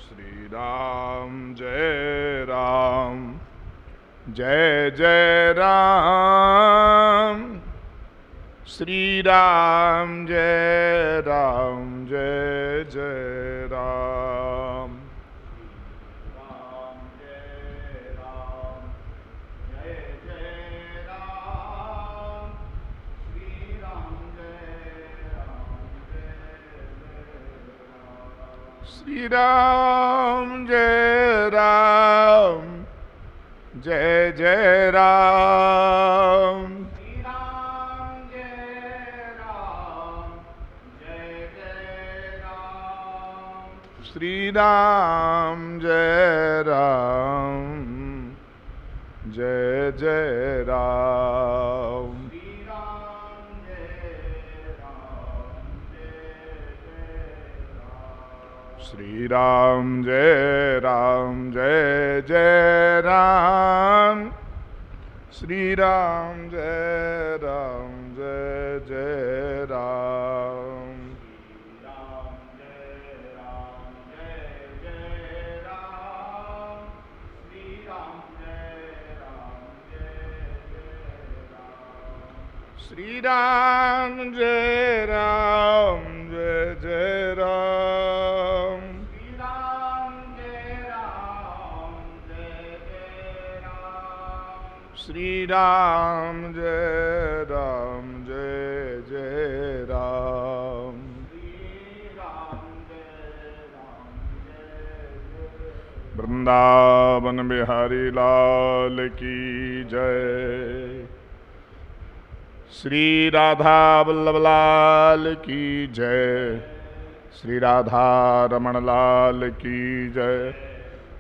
श्री राम जय राम जय जय राम। श्री राम जय राम जय जय राम। राम जय राम जय जय राम। श्री राम जय राम जय जय राम। श्री राम जय राम जय जय राम। श्री राम जय राम जय जय राम। श्री राम जय राम जय जय राम। श्री राम जय राम जय जय राम। श्री राम जय राम जय जय राम। श्री राम जय राम जय जय राम। श्री राम जय राम जय जय राम। वृंदावन बिहारी लाल की जय। श्री राधा वल्लभ लाल की जय। श्री राधा रमण लाल की जय।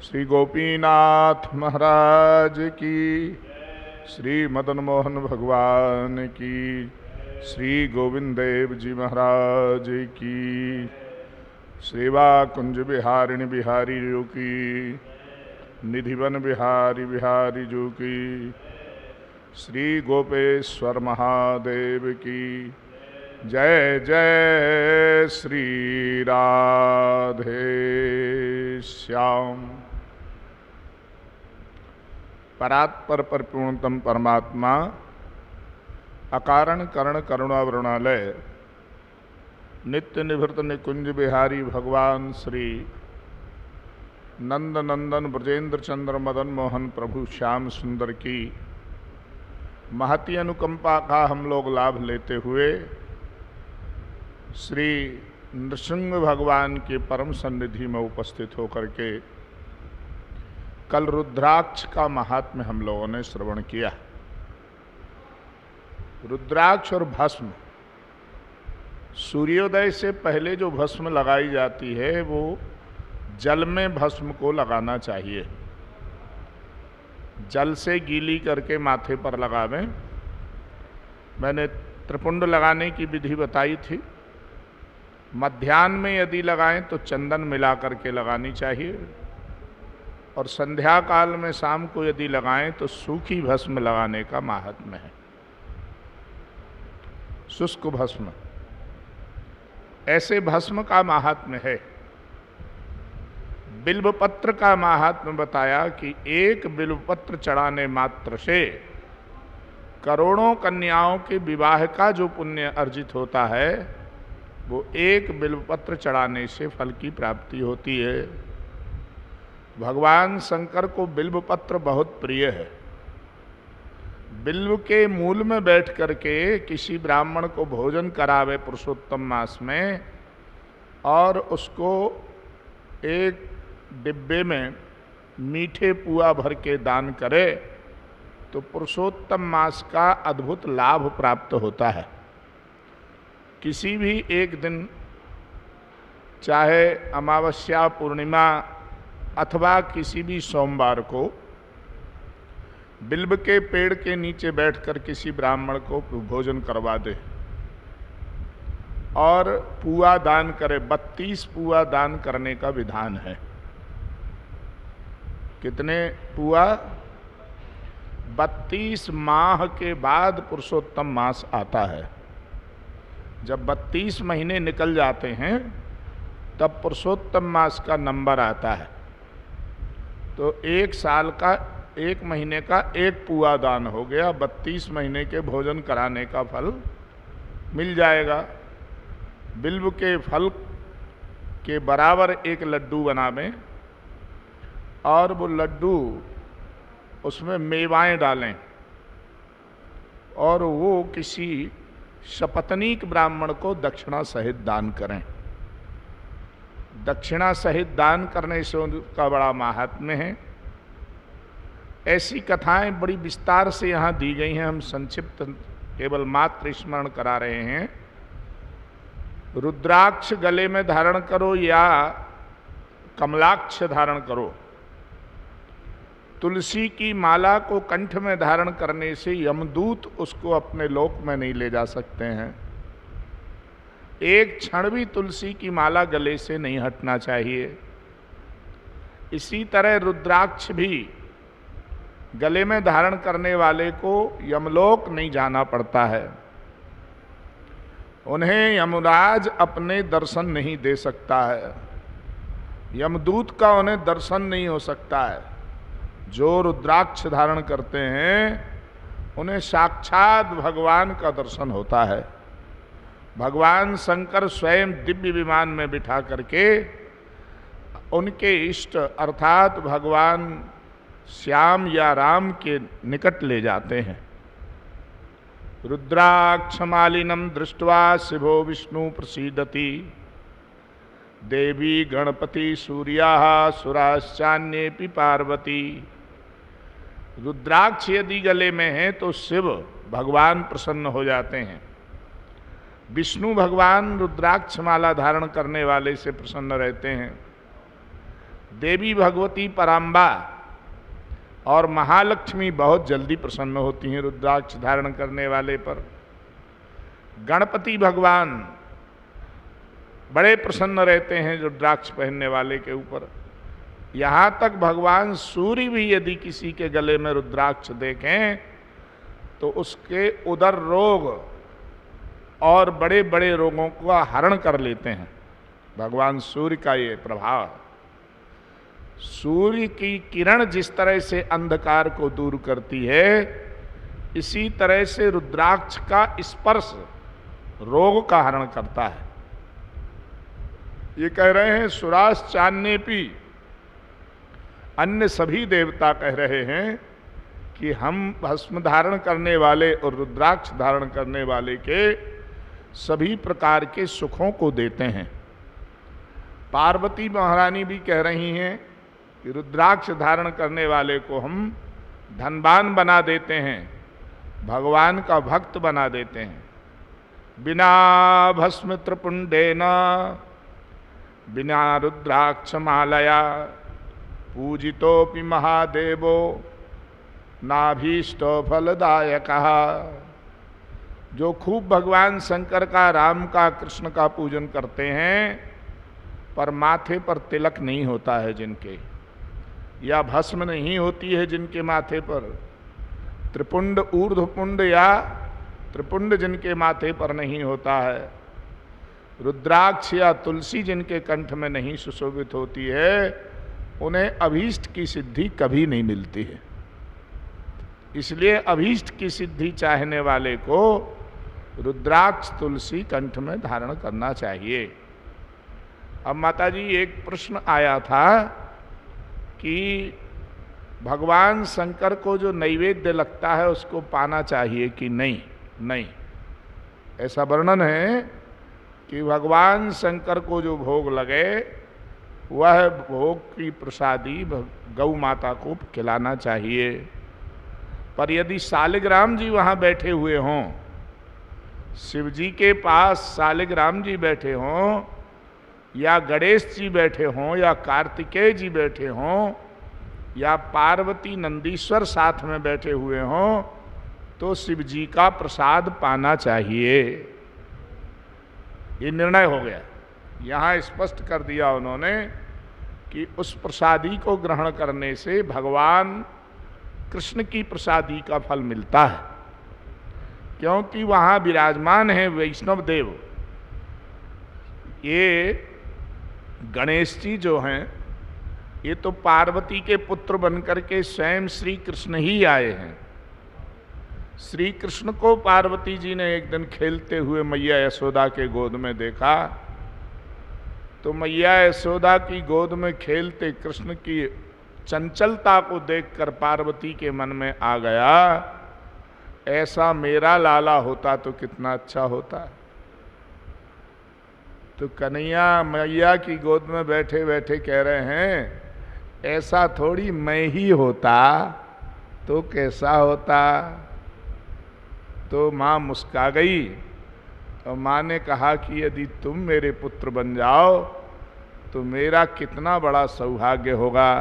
श्री गोपीनाथ महाराज की। श्री मदन मोहन भगवान की। श्री गोविंद देव जी महाराज की। सेवा कुंज बिहारिणी बिहारी जो की। निधिवन बिहारी बिहारी जो की। श्री गोपेश्वर महादेव की जय। जय श्री राधे श्याम। परात्पर परिपूर्णतम परमात्मा अकारण करण करुणा वरुणालय नित्य निभृत निकुंज बिहारी भगवान श्री नंद नंदन ब्रजेंद्र चंद्र मदन मोहन प्रभु श्याम सुंदर की महती अनुकंपा का हम लोग लाभ लेते हुए श्री नृसिंह भगवान के परम सन्निधि में उपस्थित होकर के कल रुद्राक्ष का महात्म्य हम लोगों ने श्रवण किया। रुद्राक्ष और भस्म, सूर्योदय से पहले जो भस्म लगाई जाती है वो जल में भस्म को लगाना चाहिए। जल से गीली करके माथे पर लगावें। मैंने त्रिपुंड लगाने की विधि बताई थी। मध्याह्न में यदि लगाएं तो चंदन मिला करके लगानी चाहिए, और संध्या काल में शाम को यदि लगाएं तो सूखी भस्म लगाने का महात्म्य है। शुष्क भस्म, ऐसे भस्म का महात्म्य है। बिल्वपत्र का महात्म्य बताया कि एक बिल्वपत्र चढ़ाने मात्र से करोड़ों कन्याओं के विवाह का जो पुण्य अर्जित होता है वो एक बिल्वपत्र चढ़ाने से फल की प्राप्ति होती है। भगवान शंकर को बिल्वपत्र बहुत प्रिय है। बिल्व के मूल में बैठ करके किसी ब्राह्मण को भोजन करावे पुरुषोत्तम मास में, और उसको एक डिब्बे में मीठे पुआ भर के दान करे तो पुरुषोत्तम मास का अद्भुत लाभ प्राप्त होता है। किसी भी एक दिन, चाहे अमावस्या पूर्णिमा अथवा किसी भी सोमवार को, बिल्व के पेड़ के नीचे बैठकर किसी ब्राह्मण को भोजन करवा दे और पुआ दान करे। 32 पुआ दान करने का विधान है। कितने पुआ? 32 माह के बाद पुरुषोत्तम मास आता है। जब 32 महीने निकल जाते हैं तब पुरुषोत्तम मास का नंबर आता है। तो 1 साल का 1 महीने का 1 पुआ दान हो गया, 32 महीने के भोजन कराने का फल मिल जाएगा। बिल्व के फल के बराबर 1 लड्डू बनावें और वो लड्डू उसमें मेवाएं डालें और वो किसी शपथनीक ब्राह्मण को दक्षिणा सहित दान करें। दक्षिणा सहित दान करने से उनका बड़ा महात्म्य है। ऐसी कथाएं बड़ी विस्तार से यहाँ दी गई हैं, हम संक्षिप्त केवल मात्र स्मरण करा रहे हैं। रुद्राक्ष गले में धारण करो या कमलाक्ष धारण करो, तुलसी की माला को कंठ में धारण करने से यमदूत उसको अपने लोक में नहीं ले जा सकते हैं। एक क्षण भी तुलसी की माला गले से नहीं हटना चाहिए। इसी तरह रुद्राक्ष भी गले में धारण करने वाले को यमलोक नहीं जाना पड़ता है। उन्हें यमराज अपने दर्शन नहीं दे सकता है, यमदूत का उन्हें दर्शन नहीं हो सकता है। जो रुद्राक्ष धारण करते हैं उन्हें साक्षात भगवान का दर्शन होता है। भगवान शंकर स्वयं दिव्य विमान में बिठा करके उनके इष्ट अर्थात भगवान श्याम या राम के निकट ले जाते हैं। रुद्राक्षमालिनम दृष्ट्वा शिवो विष्णु प्रसीदति, देवी गणपति सूर्या सुराश्चान्येपि पार्वती। रुद्राक्ष यदि गले में है तो शिव भगवान प्रसन्न हो जाते हैं। विष्णु भगवान रुद्राक्ष माला धारण करने वाले से प्रसन्न रहते हैं। देवी भगवती पराम्बा और महालक्ष्मी बहुत जल्दी प्रसन्न होती हैं रुद्राक्ष धारण करने वाले पर। गणपति भगवान बड़े प्रसन्न रहते हैं रुद्राक्ष पहनने वाले के ऊपर। यहाँ तक भगवान सूर्य भी यदि किसी के गले में रुद्राक्ष देखें तो उसके उदर रोग और बड़े बड़े रोगों का हरण कर लेते हैं। भगवान सूर्य का ये प्रभाव, सूर्य की किरण जिस तरह से अंधकार को दूर करती है, इसी तरह से रुद्राक्ष का स्पर्श रोग का हरण करता है। ये कह रहे हैं सुराश्चान्येपि, अन्य सभी देवता कह रहे हैं कि हम भस्म धारण करने वाले और रुद्राक्ष धारण करने वाले के सभी प्रकार के सुखों को देते हैं। पार्वती महारानी भी कह रही हैं कि रुद्राक्ष धारण करने वाले को हम धनवान बना देते हैं, भगवान का भक्त बना देते हैं। बिना भस्म त्रिपुंडेन बिना रुद्राक्ष मालया पूजितोपि महादेवो नाभीष्टो फलदायकः। जो खूब भगवान शंकर का, राम का, कृष्ण का पूजन करते हैं पर माथे पर तिलक नहीं होता है जिनके, या भस्म नहीं होती है जिनके माथे पर, त्रिपुंड ऊर्ध्वपुंड या त्रिपुंड जिनके माथे पर नहीं होता है, रुद्राक्ष या तुलसी जिनके कंठ में नहीं सुशोभित होती है, उन्हें अभीष्ट की सिद्धि कभी नहीं मिलती है। इसलिए अभीष्ट की सिद्धि चाहने वाले को रुद्राक्ष तुलसी कंठ में धारण करना चाहिए। अब माता जी एक प्रश्न आया था कि भगवान शंकर को जो नैवेद्य लगता है उसको पाना चाहिए कि नहीं। नहीं, ऐसा वर्णन है कि भगवान शंकर को जो भोग लगे वह भोग की प्रसादी गौ माता को खिलाना चाहिए। पर यदि शालिग्राम जी वहाँ बैठे हुए हों, शिव जी के पास शालिग्राम जी बैठे हों, या गणेश जी बैठे हों, या कार्तिकेय जी बैठे हों, या पार्वती नंदीश्वर साथ में बैठे हुए हों, तो शिव जी का प्रसाद पाना चाहिए। ये निर्णय हो गया। यहाँ स्पष्ट कर दिया उन्होंने कि उस प्रसादी को ग्रहण करने से भगवान कृष्ण की प्रसादी का फल मिलता है, क्योंकि वहाँ विराजमान है वैष्णव देव। ये गणेश जी जो हैं ये तो पार्वती के पुत्र बनकर के स्वयं श्री कृष्ण ही आए हैं। श्री कृष्ण को पार्वती जी ने एक दिन खेलते हुए मैया यशोदा के गोद में देखा, तो मैया यशोदा की गोद में खेलते कृष्ण की चंचलता को देखकर पार्वती के मन में आ गया, ऐसा मेरा लाला होता तो कितना अच्छा होता। तो कन्हैया मैया की गोद में बैठे बैठे कह रहे हैं, ऐसा थोड़ी मैं ही होता तो कैसा होता। तो माँ मुस्का गई और माँ ने कहा कि यदि तुम मेरे पुत्र बन जाओ तो मेरा कितना बड़ा सौभाग्य होगा।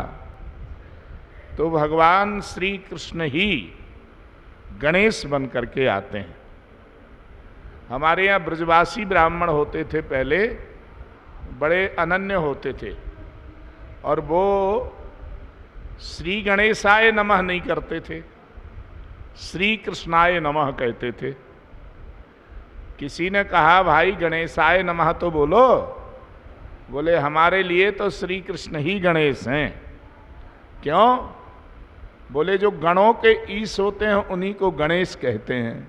तो भगवान श्री कृष्ण ही गणेश बन करके आते हैं। हमारे यहाँ ब्रजवासी ब्राह्मण होते थे पहले, बड़े अनन्य होते थे, और वो श्री गणेशाय नमः नहीं करते थे, श्री कृष्णाय नमः कहते थे। किसी ने कहा भाई गणेशाय नमः तो बोलो, बोले हमारे लिए तो श्री कृष्ण ही गणेश हैं। क्यों? बोले जो गणों के ईश होते हैं उन्हीं को गणेश कहते हैं।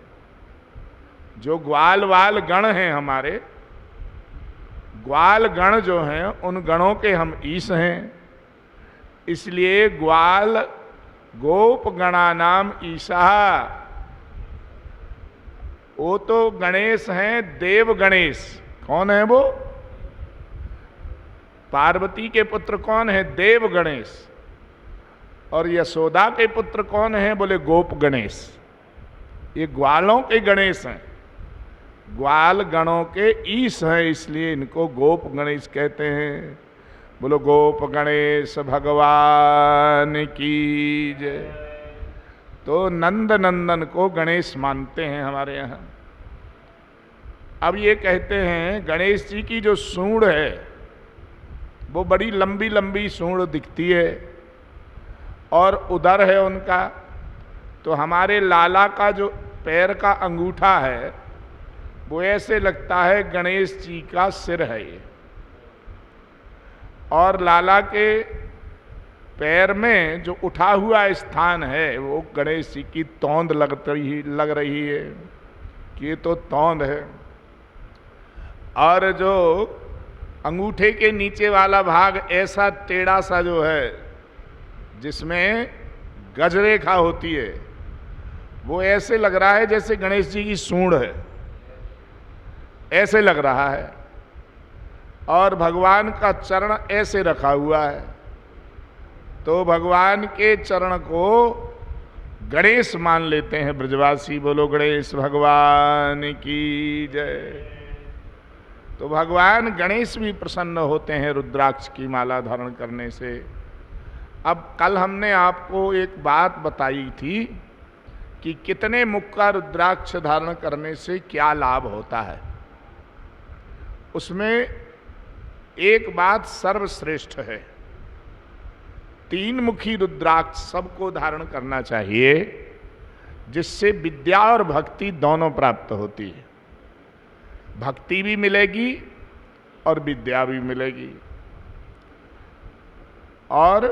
जो ग्वाल वाल गण हैं हमारे, ग्वाल गण जो हैं उन गणों के हम ईश हैं, इसलिए ग्वाल गोप गणा नाम ईशा। वो तो गणेश हैं देव गणेश। कौन है वो? पार्वती के पुत्र कौन है? देव गणेश। और यशोदा के पुत्र कौन है? बोले गोप गणेश। ये ग्वालों के गणेश हैं, ग्वाल गणों के ईश हैं, इसलिए इनको गोप गणेश कहते हैं। बोलो गोप गणेश भगवान की जय। तो नंद नंदन को गणेश मानते हैं हमारे यहाँ। अब ये कहते हैं गणेश जी की जो सूंड है वो बड़ी लंबी लंबी सूंड दिखती है और उदर है उनका। तो हमारे लाला का जो पैर का अंगूठा है वो ऐसे लगता है गणेश जी का सिर है ये, और लाला के पैर में जो उठा हुआ स्थान है वो गणेश जी की तौंद लग रही है कि ये तो तौंद है। और जो अंगूठे के नीचे वाला भाग ऐसा टेढ़ा सा जो है जिसमें गजरेखा होती है, वो ऐसे लग रहा है जैसे गणेश जी की सूंड है, ऐसे लग रहा है। और भगवान का चरण ऐसे रखा हुआ है, तो भगवान के चरण को गणेश मान लेते हैं ब्रजवासी। बोलो गणेश भगवान की जय। तो भगवान गणेश भी प्रसन्न होते हैं रुद्राक्ष की माला धारण करने से। अब कल हमने आपको एक बात बताई थी कि कितने मुख का रुद्राक्ष धारण करने से क्या लाभ होता है। उसमें एक बात सर्वश्रेष्ठ है, 3 मुखी रुद्राक्ष सबको धारण करना चाहिए, जिससे विद्या और भक्ति दोनों प्राप्त होती है। भक्ति भी मिलेगी और विद्या भी मिलेगी और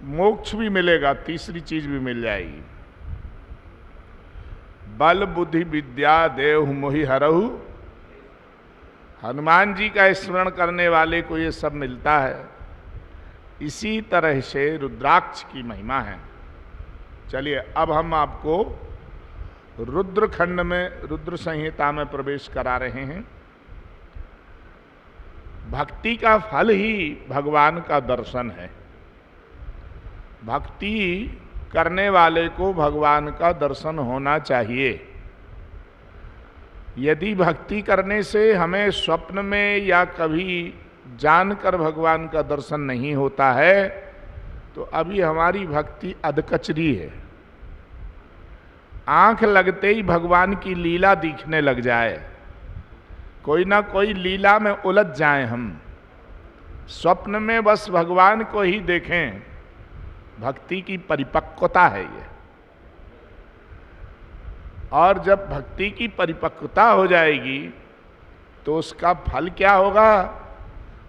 मोक्ष भी मिलेगा, तीसरी चीज भी मिल जाएगी। बल बुद्धि विद्या देव मोहि हरहु। हनुमान जी का स्मरण करने वाले को ये सब मिलता है। इसी तरह से रुद्राक्ष की महिमा है। चलिए अब हम आपको रुद्रखंड में, रुद्र संहिता में प्रवेश करा रहे हैं। भक्ति का फल ही भगवान का दर्शन है। भक्ति करने वाले को भगवान का दर्शन होना चाहिए। यदि भक्ति करने से हमें स्वप्न में या कभी जानकर भगवान का दर्शन नहीं होता है तो अभी हमारी भक्ति अधकचरी है। आंख लगते ही भगवान की लीला दिखने लग जाए, कोई ना कोई लीला में उलझ जाएं हम, स्वप्न में बस भगवान को ही देखें, भक्ति की परिपक्वता है ये। और जब भक्ति की परिपक्वता हो जाएगी तो उसका फल क्या होगा?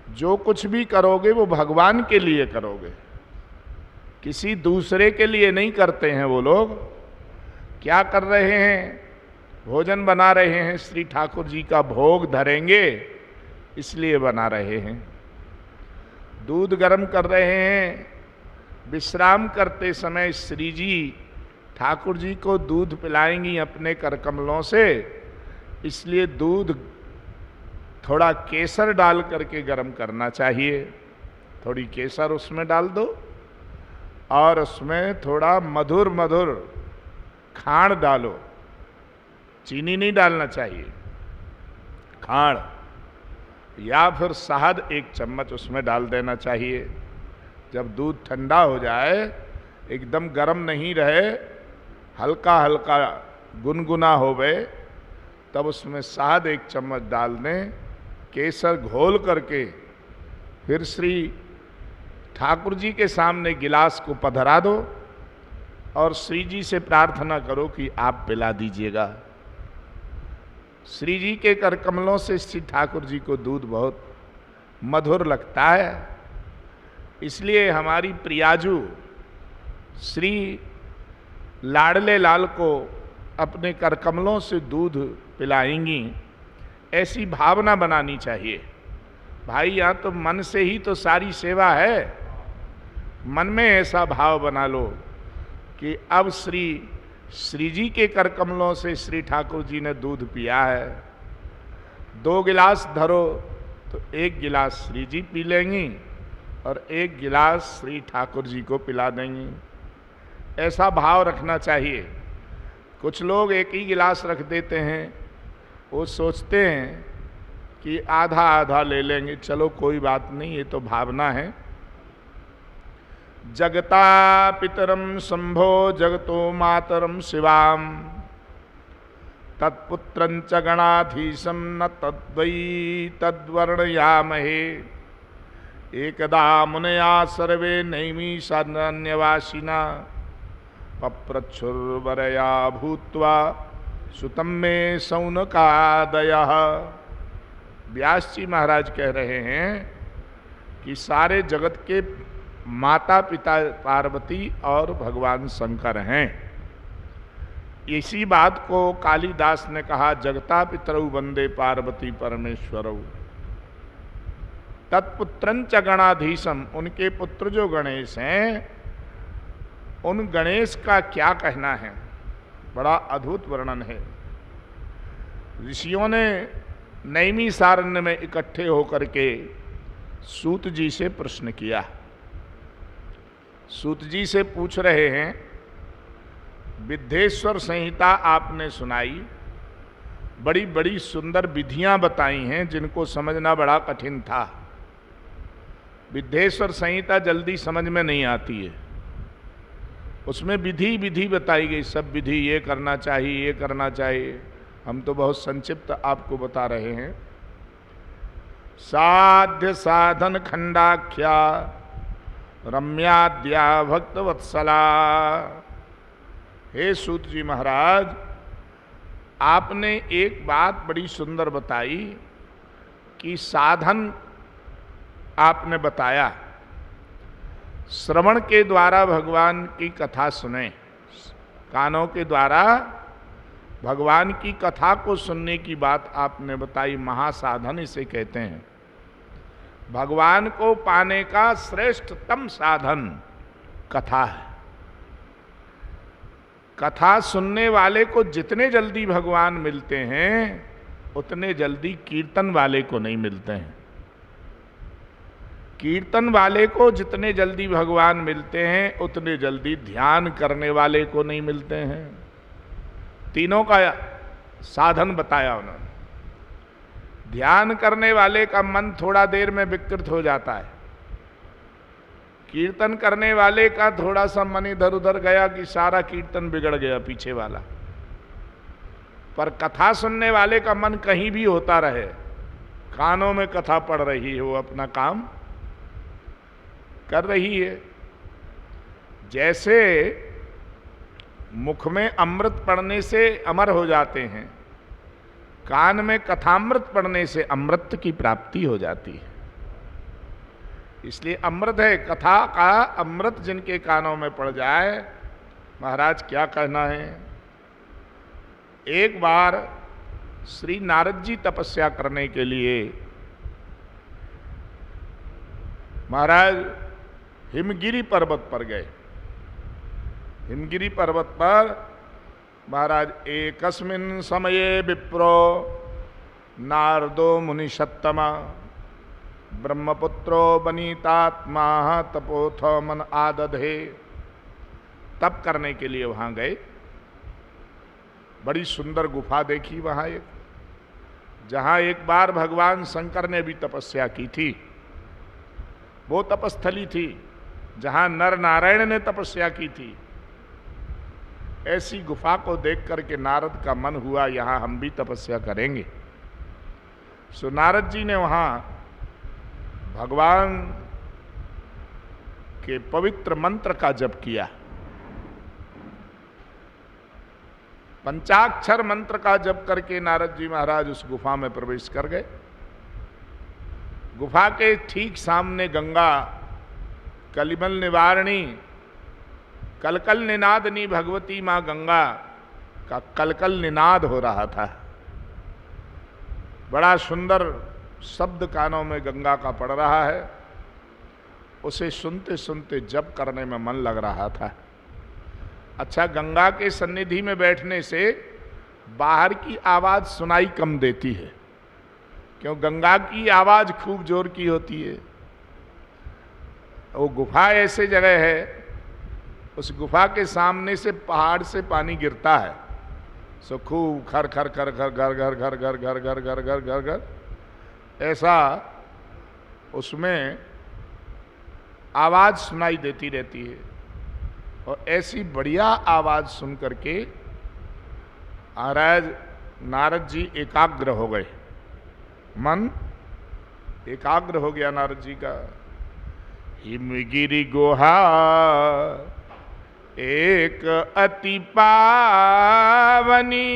जो कुछ भी करोगे वो भगवान के लिए करोगे, किसी दूसरे के लिए नहीं करते हैं। वो लोग क्या कर रहे हैं? भोजन बना रहे हैं, श्री ठाकुर जी का भोग धरेंगे इसलिए बना रहे हैं। दूध गर्म कर रहे हैं, विश्राम करते समय श्री जी ठाकुर जी को दूध पिलाएंगी अपने कर कमलों से, इसलिए दूध थोड़ा केसर डाल करके गर्म करना चाहिए। थोड़ी केसर उसमें डाल दो और उसमें थोड़ा मधुर मधुर खांड डालो, चीनी नहीं डालना चाहिए, खांड या फिर शहद 1 चम्मच उसमें डाल देना चाहिए। जब दूध ठंडा हो जाए, एकदम गर्म नहीं रहे, हल्का हल्का गुनगुना हो गए, तब उसमें शहद 1 चम्मच डाल दें, केसर घोल करके फिर श्री ठाकुर जी के सामने गिलास को पधरा दो और श्री जी से प्रार्थना करो कि आप पिला दीजिएगा। श्री जी के कर कमलों से श्री ठाकुर जी को दूध बहुत मधुर लगता है, इसलिए हमारी प्रियाजू श्री लाडले लाल को अपने कर कमलों से दूध पिलाएंगी, ऐसी भावना बनानी चाहिए। भाई यहाँ तो मन से ही तो सारी सेवा है, मन में ऐसा भाव बना लो कि अब श्री जी के कर कमलों से श्री ठाकुर जी ने दूध पिया है। 2 गिलास धरो तो 1 गिलास श्री जी पी लेंगी और 1 गिलास श्री ठाकुर जी को पिला देंगी। ऐसा भाव रखना चाहिए। कुछ लोग 1 ही गिलास रख देते हैं, वो सोचते हैं कि आधा आधा ले लेंगे, चलो कोई बात नहीं, ये तो भावना है। जगता पितरम शंभो जगतो मातरम शिवाम तत्पुत्रं च गणाधीशं न तद्वै तद्वर्णयामहे एकदा मुनया सर्वे नैमिषारण्यवासिना पप्रच्छुर्वरया भूत्वा सुतम में सौनकादयः। व्यास जी महाराज कह रहे हैं कि सारे जगत के माता पिता पार्वती और भगवान शंकर हैं। इसी बात को कालिदास ने कहा, जगता पितरौ वंदे पार्वती परमेश्वरौ तत्पुत्रं च गणाधीशम। उनके पुत्र जो गणेश हैं, उन गणेश का क्या कहना है, बड़ा अद्भुत वर्णन है। ऋषियों ने नैमिषारण्य में इकट्ठे होकर के सूत जी से प्रश्न किया। सूत जी से पूछ रहे हैं, विद्येश्वर संहिता आपने सुनाई, बड़ी बड़ी सुंदर विधियां बताई हैं जिनको समझना बड़ा कठिन था। विद्येश्वर संहिता जल्दी समझ में नहीं आती है, उसमें विधि विधि बताई गई, सब विधि ये करना चाहिए, ये करना चाहिए। हम तो बहुत संक्षिप्त आपको बता रहे हैं। साध्य साधन खंडाख्या रम्याद्या भक्तवत्सला। हे सूत जी महाराज, आपने एक बात बड़ी सुंदर बताई कि साधन आपने बताया, श्रवण के द्वारा भगवान की कथा सुने, कानों के द्वारा भगवान की कथा को सुनने की बात आपने बताई, महासाधन इसे कहते हैं। भगवान को पाने का श्रेष्ठतम साधन कथा है। कथा सुनने वाले को जितने जल्दी भगवान मिलते हैं, उतने जल्दी कीर्तन वाले को नहीं मिलते हैं। कीर्तन वाले को जितने जल्दी भगवान मिलते हैं, उतने जल्दी ध्यान करने वाले को नहीं मिलते हैं। तीनों का साधन बताया उन्होंने। ध्यान करने वाले का मन थोड़ा देर में विकृत हो जाता है, कीर्तन करने वाले का थोड़ा सा मन इधर उधर गया कि सारा कीर्तन बिगड़ गया पीछे वाला। पर कथा सुनने वाले का मन कहीं भी होता रहे, कानों में कथा पड़ रही है, वो अपना काम कर रही है। जैसे मुख में अमृत पड़ने से अमर हो जाते हैं, कान में कथामृत पड़ने से अमृत की प्राप्ति हो जाती है। इसलिए अमृत है, कथा का अमृत जिनके कानों में पड़ जाए, महाराज क्या कहना है। एक बार श्री नारद जी तपस्या करने के लिए महाराज हिमगिरी पर्वत पर गए। हिमगिरी पर्वत पर महाराज एकस्मिन् समये विप्रो नारदो मुनिषत्तमा ब्रह्मपुत्रो बनीतात्मा तपोथ मन आदधे। तप करने के लिए वहां गए। बड़ी सुंदर गुफा देखी वहां एक, जहां एक बार भगवान शंकर ने भी तपस्या की थी। वो तपस्थली थी जहां नर नारायण ने तपस्या की थी। ऐसी गुफा को देख करके नारद का मन हुआ यहां हम भी तपस्या करेंगे। सो नारद जी ने वहां भगवान के पवित्र मंत्र का जप किया। पंचाक्षर मंत्र का जप करके नारद जी महाराज उस गुफा में प्रवेश कर गए। गुफा के ठीक सामने गंगा कलिमल निवारणी कलकल निनादनी भगवती मां गंगा का कलकल निनाद हो रहा था। बड़ा सुंदर शब्द कानों में गंगा का पड़ रहा है। उसे सुनते सुनते जप करने में मन लग रहा था। अच्छा, गंगा के सन्निधि में बैठने से बाहर की आवाज सुनाई कम देती है, क्यों गंगा की आवाज खूब जोर की होती है। वो गुफा ऐसे जगह है, उस गुफा के सामने से पहाड़ से पानी गिरता है। सो खूब खर खर खर खर घर घर घर घर घर घर घर घर घर घर ऐसा उसमें आवाज सुनाई देती रहती है। और ऐसी बढ़िया आवाज सुन करके महाराज नारद जी एकाग्र हो गए। मन एकाग्र हो गया नारद जी का। हिमगिरी गुहा एक अति पावनी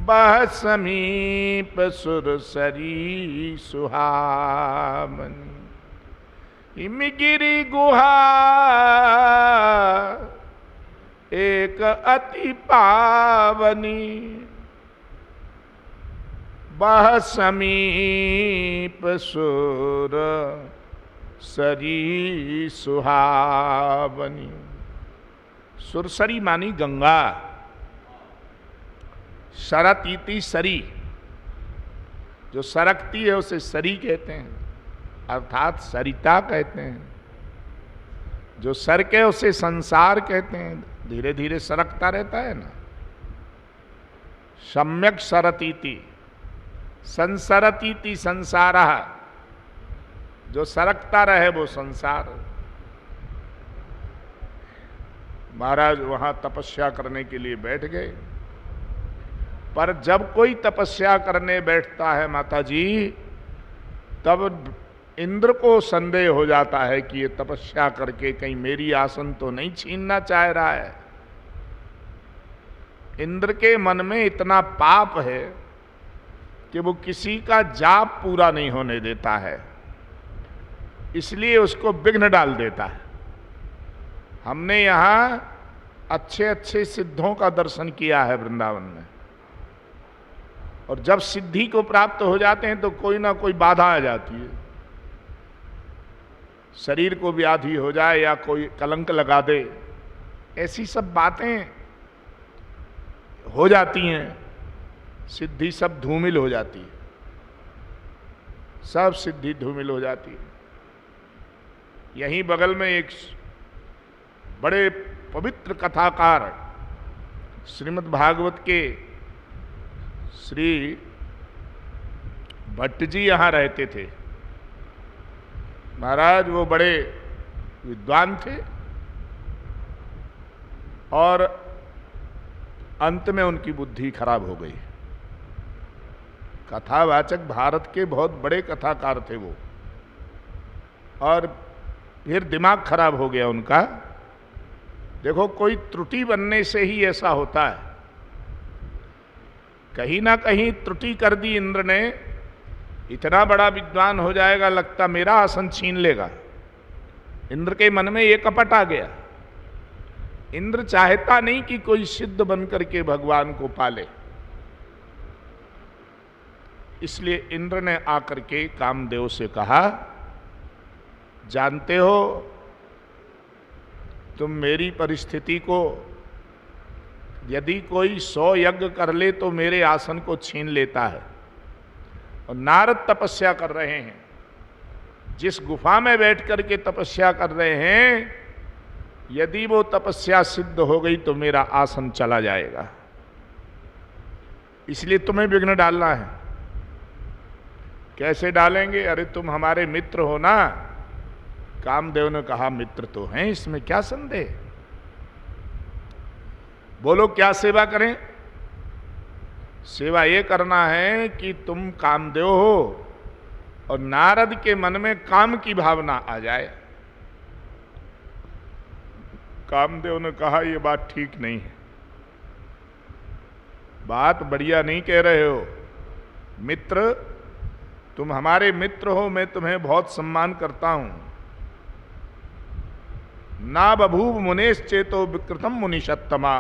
बह समीप सुरसरी सुहावनी। हिमगिरी गुहा एक अति पावनी बह समीप सुर सरी सुहावनी। सुरसरी मानी गंगा, सरतीति सरी, जो सरकती है उसे सरी कहते हैं, अर्थात सरिता कहते हैं। जो सरके उसे संसार कहते हैं, धीरे धीरे सरकता रहता है ना। सम्यक सरतीति संसरतीति संसारः, जो सरकता रहे वो संसार। महाराज वहां तपस्या करने के लिए बैठ गए। पर जब कोई तपस्या करने बैठता है माता जी, तब इंद्र को संदेह हो जाता है कि ये तपस्या करके कहीं मेरी आसन तो नहीं छीनना चाह रहा है। इंद्र के मन में इतना पाप है कि वो किसी का जाप पूरा नहीं होने देता है, इसलिए उसको विघ्न डाल देता है। हमने यहां अच्छे अच्छे सिद्धों का दर्शन किया है वृंदावन में, और जब सिद्धि को प्राप्त हो जाते हैं तो कोई ना कोई बाधा आ जाती है। शरीर को व्याधि हो जाए या कोई कलंक लगा दे, ऐसी सब बातें हो जाती हैं। सिद्धि सब धूमिल हो जाती है, सब सिद्धि धूमिल हो जाती है। यहीं बगल में एक बड़े पवित्र कथाकार श्रीमद् भागवत के श्री भट्ट जी यहाँ रहते थे। महाराज वो बड़े विद्वान थे और अंत में उनकी बुद्धि खराब हो गई। कथावाचक भारत के बहुत बड़े कथाकार थे वो, और फिर दिमाग खराब हो गया उनका। देखो, कोई त्रुटि बनने से ही ऐसा होता है। कहीं ना कहीं त्रुटि कर दी इंद्र ने, इतना बड़ा विद्वान हो जाएगा, लगता मेरा आसन छीन लेगा। इंद्र के मन में ये कपट आ गया। इंद्र चाहता नहीं कि कोई सिद्ध बन करके भगवान को पाले, इसलिए इंद्र ने आकर के कामदेव से कहा, जानते हो तुम मेरी परिस्थिति को, यदि कोई 100 यज्ञ कर ले तो मेरे आसन को छीन लेता है। और नारद तपस्या कर रहे हैं, जिस गुफा में बैठ करके तपस्या कर रहे हैं, यदि वो तपस्या सिद्ध हो गई तो मेरा आसन चला जाएगा, इसलिए तुम्हें विघ्न डालना है। कैसे डालेंगे? अरे तुम हमारे मित्र हो ना। कामदेव ने कहा, मित्र तो हैं, इसमें क्या संदेह। बोलो क्या सेवा करें? सेवा ये करना है कि तुम कामदेव हो और नारद के मन में काम की भावना आ जाए। कामदेव ने कहा, यह बात ठीक नहीं है, बात बढ़िया नहीं कह रहे हो। मित्र, तुम हमारे मित्र हो, मैं तुम्हें बहुत सम्मान करता हूं। ना बभूव मुनेश्चेतो विकृतम मुनिषत्तमा,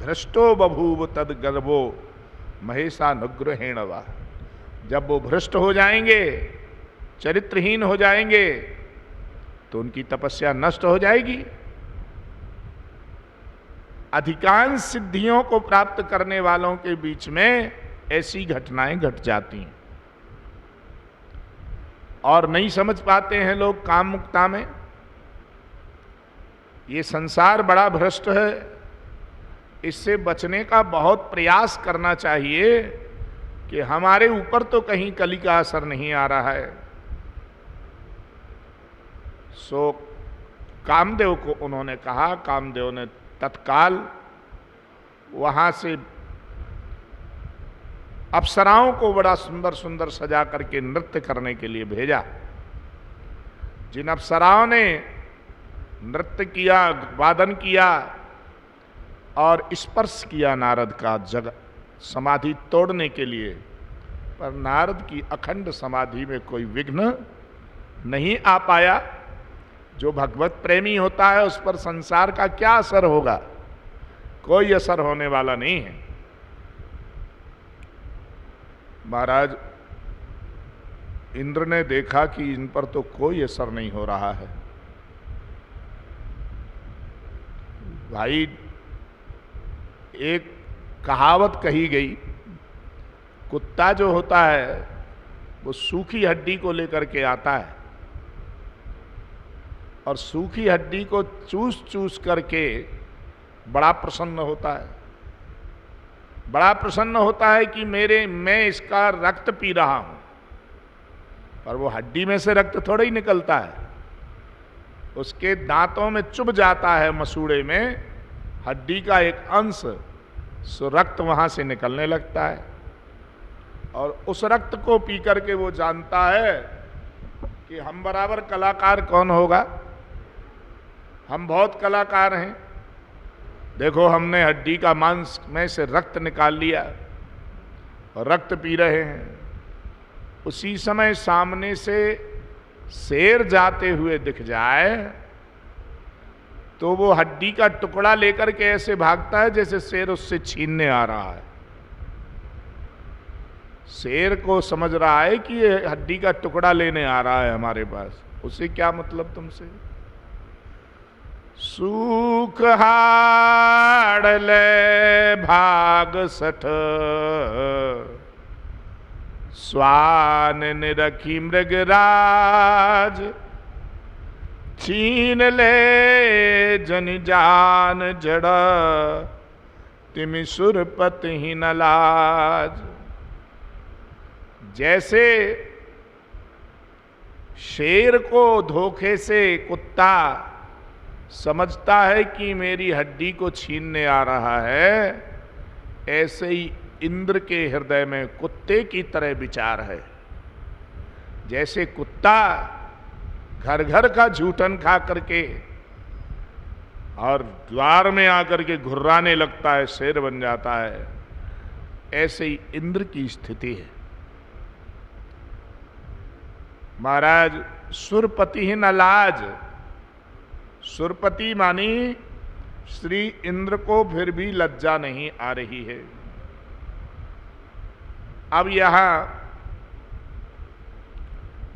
भ्रष्टो बभूव तद गर्भो महेशानुग्रहेण वा। जब वो भ्रष्ट हो जाएंगे, चरित्रहीन हो जाएंगे, तो उनकी तपस्या नष्ट हो जाएगी। अधिकांश सिद्धियों को प्राप्त करने वालों के बीच में ऐसी घटनाएं घट जाती हैं, और नहीं समझ पाते हैं लोग काम मुक्ता में। ये संसार बड़ा भ्रष्ट है, इससे बचने का बहुत प्रयास करना चाहिए कि हमारे ऊपर तो कहीं कली का असर नहीं आ रहा है। सो कामदेव को उन्होंने कहा, कामदेव ने तत्काल वहां से अप्सराओं को बड़ा सुंदर सुंदर सजा करके नृत्य करने के लिए भेजा। जिन अप्सराओं ने नृत्य किया, वादन किया और स्पर्श किया नारद का जग समाधि तोड़ने के लिए, पर नारद की अखंड समाधि में कोई विघ्न नहीं आ पाया। जो भगवत प्रेमी होता है उस पर संसार का क्या असर होगा? कोई असर होने वाला नहीं है। महाराज, इंद्र ने देखा कि इन पर तो कोई असर नहीं हो रहा है। भाई, एक कहावत कही गई, कुत्ता जो होता है वो सूखी हड्डी को लेकर के आता है और सूखी हड्डी को चूस चूस करके बड़ा प्रसन्न होता है। बड़ा प्रसन्न होता है कि मैं इसका रक्त पी रहा हूं, पर वो हड्डी में से रक्त थोड़ा ही निकलता है, उसके दांतों में चुभ जाता है, मसूड़े में हड्डी का एक अंश, सो रक्त वहां से निकलने लगता है। और उस रक्त को पी करके वो जानता है कि हम बराबर कलाकार कौन होगा, हम बहुत कलाकार हैं। देखो, हमने हड्डी का मांस में से रक्त निकाल लिया और रक्त पी रहे हैं। उसी समय सामने से शेर जाते हुए दिख जाए तो वो हड्डी का टुकड़ा लेकर के ऐसे भागता है जैसे शेर उससे छीनने आ रहा है। शेर को समझ रहा है कि ये हड्डी का टुकड़ा लेने आ रहा है हमारे पास, उसे क्या मतलब तुमसे। सूख हाड़ ले भाग सठ, स्वान निरखी मृगराज, छीन ले जन जान जड़, तिमि सुरपत ही न लाज। जैसे शेर को धोखे से कुत्ता समझता है कि मेरी हड्डी को छीनने आ रहा है, ऐसे ही इंद्र के हृदय में कुत्ते की तरह विचार है। जैसे कुत्ता घर घर का जूठन खा करके और द्वार में आकर के घुर्राने लगता है, शेर बन जाता है, ऐसे ही इंद्र की स्थिति है। महाराज सुरपति ही न लाज, सुरपति मानी श्री इंद्र को फिर भी लज्जा नहीं आ रही है। अब यहां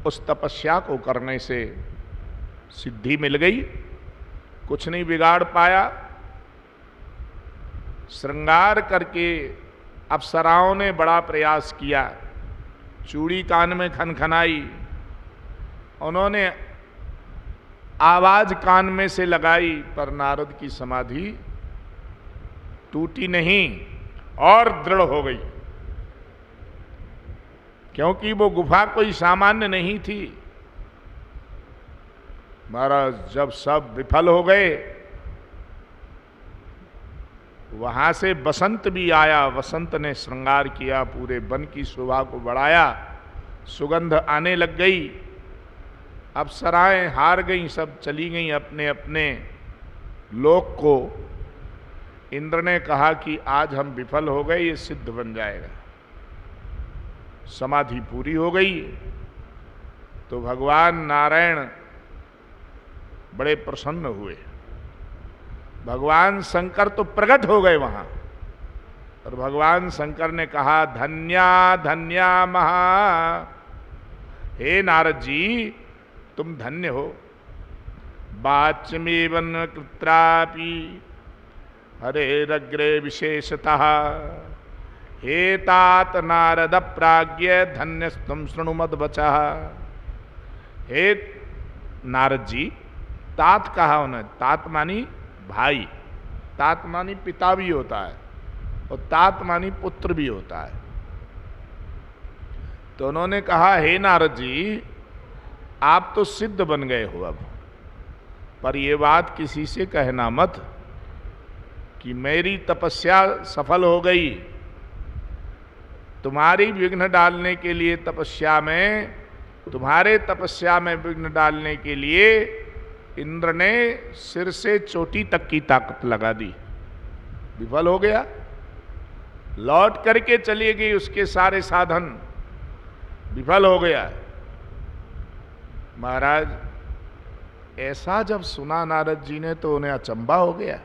उस तपस्या को करने से सिद्धि मिल गई, कुछ नहीं बिगाड़ पाया। श्रृंगार करके अप्सराओं ने बड़ा प्रयास किया, चूड़ी कान में खनखनाई, उन्होंने आवाज कान में से लगाई, पर नारद की समाधि टूटी नहीं और दृढ़ हो गई, क्योंकि वो गुफा कोई सामान्य नहीं थी। महाराज जब सब विफल हो गए, वहां से बसंत भी आया, वसंत ने श्रृंगार किया, पूरे वन की शोभा को बढ़ाया, सुगंध आने लग गई। अप्सराएं हार गईं, सब चली गईं अपने अपने लोक को। इंद्र ने कहा कि आज हम विफल हो गए, ये सिद्ध बन जाएगा। समाधि पूरी हो गई तो भगवान नारायण बड़े प्रसन्न हुए। भगवान शंकर तो प्रकट हो गए वहां, और भगवान शंकर ने कहा धन्या धन्या महा, हे नारद जी तुम धन्य हो। वाच्यमेवन कृत्रापि हरेरग्रे विशेषतः, हे तात नारद प्राज्ञ धन्यस्तम शृणुमद बचः। हे नारद जी, तात कहा उन्हें, तात मानी भाई, तात मानी पिता भी होता है और तात मानी पुत्र भी होता है। तो उन्होंने कहा हे नारद जी आप तो सिद्ध बन गए हो अब, पर ये बात किसी से कहना मत कि मेरी तपस्या सफल हो गई। तुम्हारी विघ्न डालने के लिए तपस्या में, तुम्हारे तपस्या में विघ्न डालने के लिए इंद्र ने सिर से चोटी तक की ताकत लगा दी, विफल हो गया। लौट करके चली गई, उसके सारे साधन विफल हो गया। महाराज ऐसा जब सुना नारद जी ने तो उन्हें अचंभा हो गया,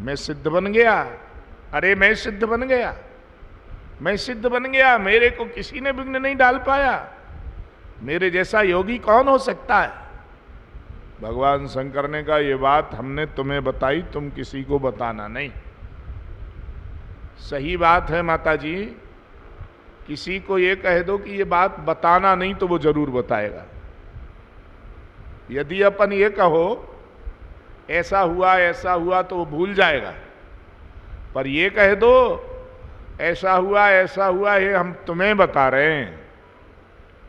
मैं सिद्ध बन गया, अरे मैं सिद्ध बन गया, मैं सिद्ध बन गया, मेरे को किसी ने विघ्न नहीं डाल पाया, मेरे जैसा योगी कौन हो सकता है। भगवान शंकर ने कहा ये बात हमने तुम्हें बताई, तुम किसी को बताना नहीं। सही बात है माता जी, किसी को ये कह दो कि ये बात बताना नहीं तो वो जरूर बताएगा। यदि अपन ये कहो ऐसा हुआ तो वो भूल जाएगा, पर ये कह दो ऐसा हुआ ये हम तुम्हें बता रहे हैं,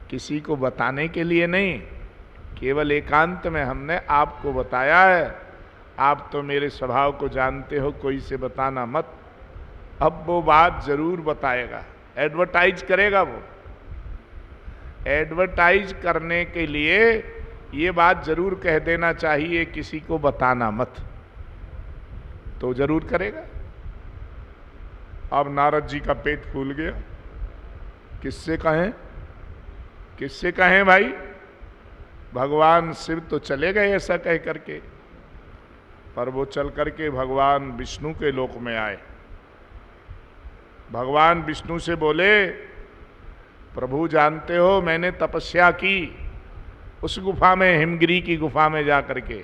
किसी को बताने के लिए नहीं, केवल एकांत में हमने आपको बताया है। आप तो मेरे स्वभाव को जानते हो, कोई से बताना मत। अब वो बात जरूर बताएगा, एडवर्टाइज करेगा। वो एडवर्टाइज करने के लिए ये बात जरूर कह देना चाहिए, किसी को बताना मत, तो जरूर करेगा। अब नारद जी का पेट फूल गया, किससे कहें, किससे कहें भाई। भगवान शिव तो चले गए ऐसा कह करके, पर वो चल करके भगवान विष्णु के लोक में आए। भगवान विष्णु से बोले प्रभु जानते हो मैंने तपस्या की उस गुफा में, हिमगिरी की गुफा में जा करके,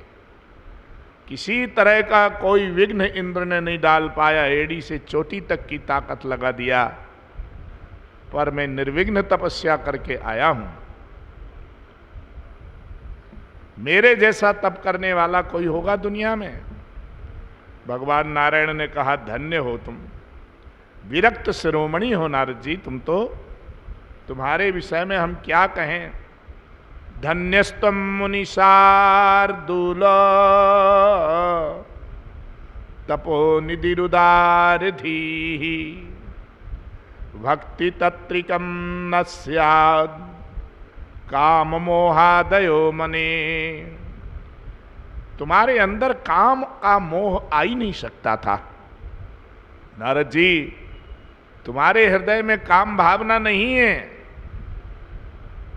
किसी तरह का कोई विघ्न इंद्र ने नहीं डाल पाया, एड़ी से चोटी तक की ताकत लगा दिया, पर मैं निर्विघ्न तपस्या करके आया हूं। मेरे जैसा तप करने वाला कोई होगा दुनिया में। भगवान नारायण ने कहा धन्य हो तुम, विरक्त शिरोमणि हो नारद जी, तुम तो, तुम्हारे विषय में हम क्या कहें। धन्यस्तम मुनिशार्दूल तपो निधिरुदार धीहि, भक्ति तत्रिकम न स्याद काम मोहादयो मने। तुम्हारे अंदर काम का मोह आ ही नहीं सकता था नारद जी, तुम्हारे हृदय में काम भावना नहीं है।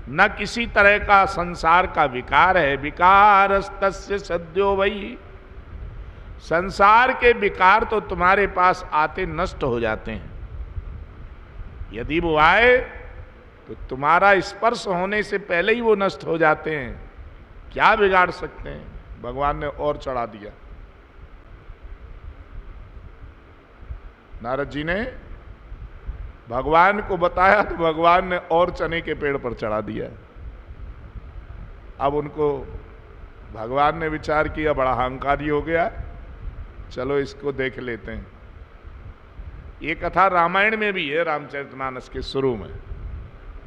न किसी तरह का संसार का विकार है। विकारस्तस्य सद्यो वही, संसार के विकार तो तुम्हारे पास आते नष्ट हो जाते हैं। यदि वो आए तो तुम्हारा स्पर्श होने से पहले ही वो नष्ट हो जाते हैं। क्या बिगाड़ सकते हैं? भगवान ने और चढ़ा दिया। नारद जी ने भगवान को बताया तो भगवान ने और चने के पेड़ पर चढ़ा दिया। अब उनको भगवान ने विचार किया, बड़ा अहंकारी हो गया, चलो इसको देख लेते हैं। ये कथा रामायण में भी है, रामचरितमानस के शुरू में।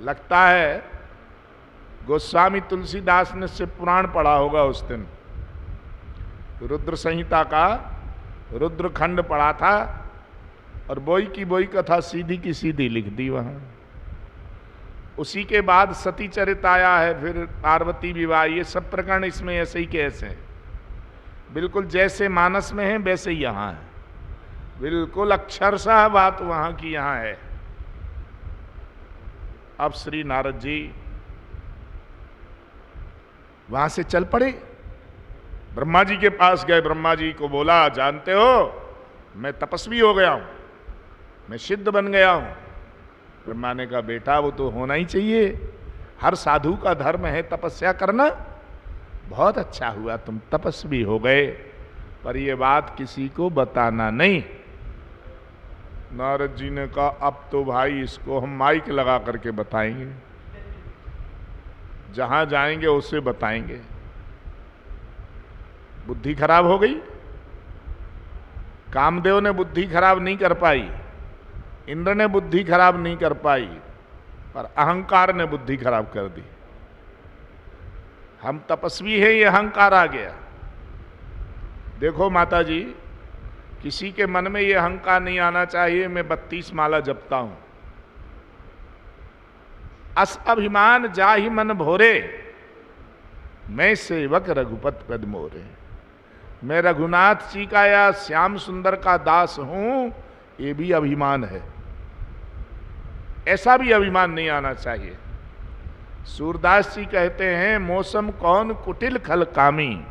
लगता है गोस्वामी तुलसीदास ने से पुराण पढ़ा होगा उस दिन, रुद्र संहिता का रुद्रखंड पढ़ा था और बोई की बोई कथा सीधी की सीधी लिख दी वहां। उसी के बाद सती चरित आया है, फिर पार्वती विवाह, ये सब प्रकरण इसमें ऐसे ही के ऐसे हैं। बिल्कुल जैसे मानस में है वैसे ही यहां है, बिल्कुल अक्षरशः बात वहां की यहां है। अब श्री नारद जी वहां से चल पड़े, ब्रह्मा जी के पास गए। ब्रह्मा जी को बोला, जानते हो मैं तपस्वी हो गया हूं, मैं सिद्ध बन गया हूं। ब्रह्मा ने कहा, बेटा वो तो होना ही चाहिए, हर साधु का धर्म है तपस्या करना। बहुत अच्छा हुआ तुम तपस्वी हो गए, पर ये बात किसी को बताना नहीं। नारद जी ने कहा, अब तो भाई इसको हम माइक लगा करके बताएंगे, जहां जाएंगे उससे बताएंगे। बुद्धि खराब हो गई। कामदेव ने बुद्धि खराब नहीं कर पाई, इंद्र ने बुद्धि खराब नहीं कर पाई, पर अहंकार ने बुद्धि खराब कर दी। हम तपस्वी हैं, ये अहंकार आ गया। देखो माता जी, किसी के मन में ये अहंकार नहीं आना चाहिए मैं 32 माला जपता हूं। अस अभिमान जाहि मन भोरे, मैं सेवक रघुपत पद मोरे। मैं रघुनाथ जी का या श्याम सुंदर का दास हूं, ये भी अभिमान है। ऐसा भी अभिमान नहीं आना चाहिए। सूरदास जी कहते हैं, मौसम कौन कुटिल खल कामी,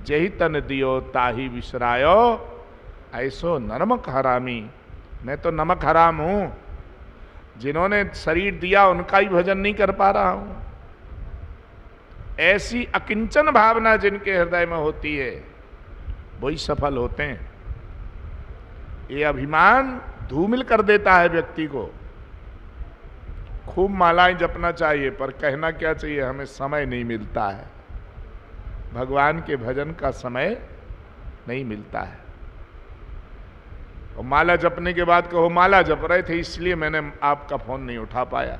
जही तन दियो ताही विसरायो, ऐसो नमक हरामी। मैं तो नमक हराम हूं, जिन्होंने शरीर दिया उनका ही भजन नहीं कर पा रहा हूं। ऐसी अकिंचन भावना जिनके हृदय में होती है वही सफल होते हैं। ये अभिमान धूमिल कर देता है व्यक्ति को। खूब मालाएं जपना चाहिए, पर कहना क्या चाहिए, हमें समय नहीं मिलता है, भगवान के भजन का समय नहीं मिलता है। और माला जपने के बाद कहो माला जप रहे थे इसलिए मैंने आपका फोन नहीं उठा पाया।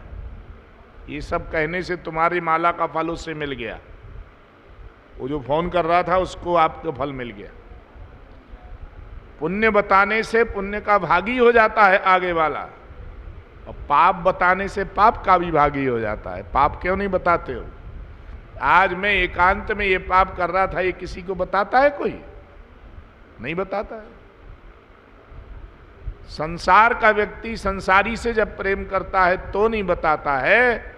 ये सब कहने से तुम्हारी माला का फल उससे मिल गया, वो जो फोन कर रहा था उसको आपको फल मिल गया। पुण्य बताने से पुण्य का भागी हो जाता है आगे वाला, और पाप बताने से पाप का भी भागी हो जाता है। पाप क्यों नहीं बताते हो? आज मैं एकांत में ये पाप कर रहा था, ये किसी को बताता है? कोई नहीं बताता है। संसार का व्यक्ति संसारी से जब प्रेम करता है तो नहीं बताता है,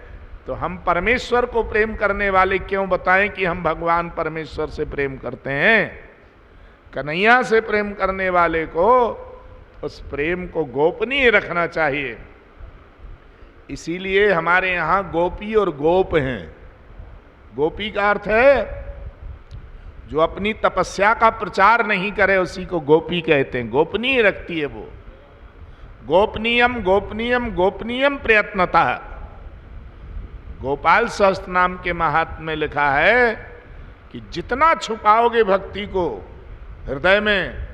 तो हम परमेश्वर को प्रेम करने वाले क्यों बताएं कि हम भगवान परमेश्वर से प्रेम करते हैं? कन्हैया से प्रेम करने वाले को उस प्रेम को गोपनीय रखना चाहिए। इसीलिए हमारे यहां गोपी और गोप हैं। गोपी का अर्थ है जो अपनी तपस्या का प्रचार नहीं करे, उसी को गोपी कहते हैं। गोपनीय रखती है वो। गोपनीयम गोपनीयम गोपनीयम प्रयत्नता। गोपाल सहस्त्र नाम के महात्म्य में लिखा है कि जितना छुपाओगे भक्ति को, हृदय में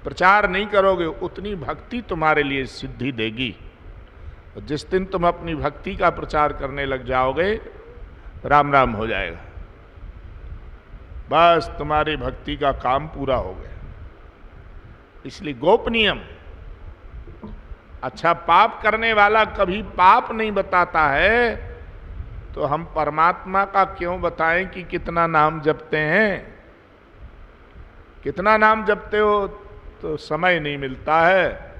प्रचार नहीं करोगे, उतनी भक्ति तुम्हारे लिए सिद्धि देगी। और जिस दिन तुम अपनी भक्ति का प्रचार करने लग जाओगे, राम राम हो जाएगा, बस तुम्हारी भक्ति का काम पूरा हो गया। इसलिए गोपनीयम। अच्छा, पाप करने वाला कभी पाप नहीं बताता है, तो हम परमात्मा का क्यों बताएं कि कितना नाम जपते हैं? कितना नाम जपते हो तो समय नहीं मिलता है।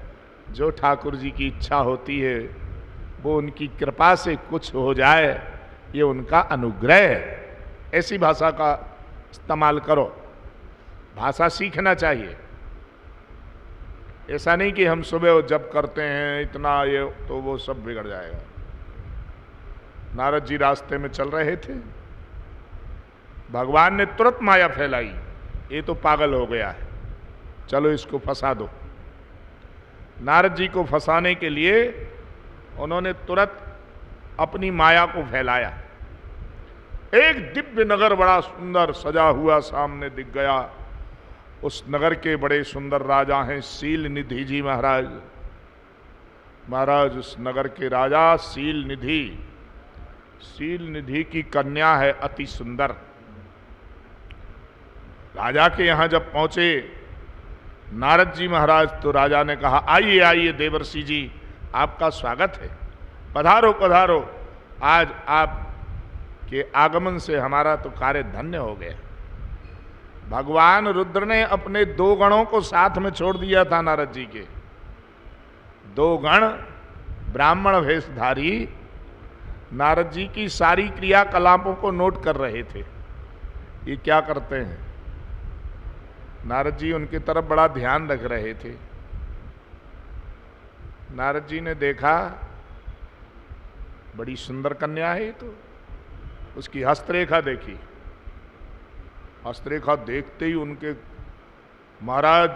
जो ठाकुर जी की इच्छा होती है वो उनकी कृपा से कुछ हो जाए, ये उनका अनुग्रह है। ऐसी भाषा का इस्तेमाल करो, भाषा सीखना चाहिए। ऐसा नहीं कि हम सुबह जब करते हैं इतना ये तो वो सब बिगड़ जाएगा। नारद जी रास्ते में चल रहे थे, भगवान ने तुरंत माया फैलाई, ये तो पागल हो गया है, चलो इसको फंसा दो। नारद जी को फंसाने के लिए उन्होंने तुरंत अपनी माया को फैलाया। एक दिव्य नगर बड़ा सुंदर सजा हुआ सामने दिख गया। उस नगर के बड़े सुंदर राजा हैं शील निधि जी महाराज। महाराज उस नगर के राजा शील निधि की कन्या है अति सुंदर। राजा के यहां जब पहुंचे नारद जी महाराज, तो राजा ने कहा, आइए आइए देवर्षि जी, आपका स्वागत है, पधारो पधारो। आज आप के आगमन से हमारा तो कार्य धन्य हो गया। भगवान रुद्र ने अपने 2 गणों को साथ में छोड़ दिया था नारद जी के। 2 गण ब्राह्मण वेशधारी नारद जी की सारी क्रियाकलापों को नोट कर रहे थे। ये क्या करते हैं? नारद जी उनकी तरफ बड़ा ध्यान रख रहे थे। नारद जी ने देखा बड़ी सुंदर कन्या है, तो उसकी हस्तरेखा देखी। हस्तरेखा देखते ही उनके महाराज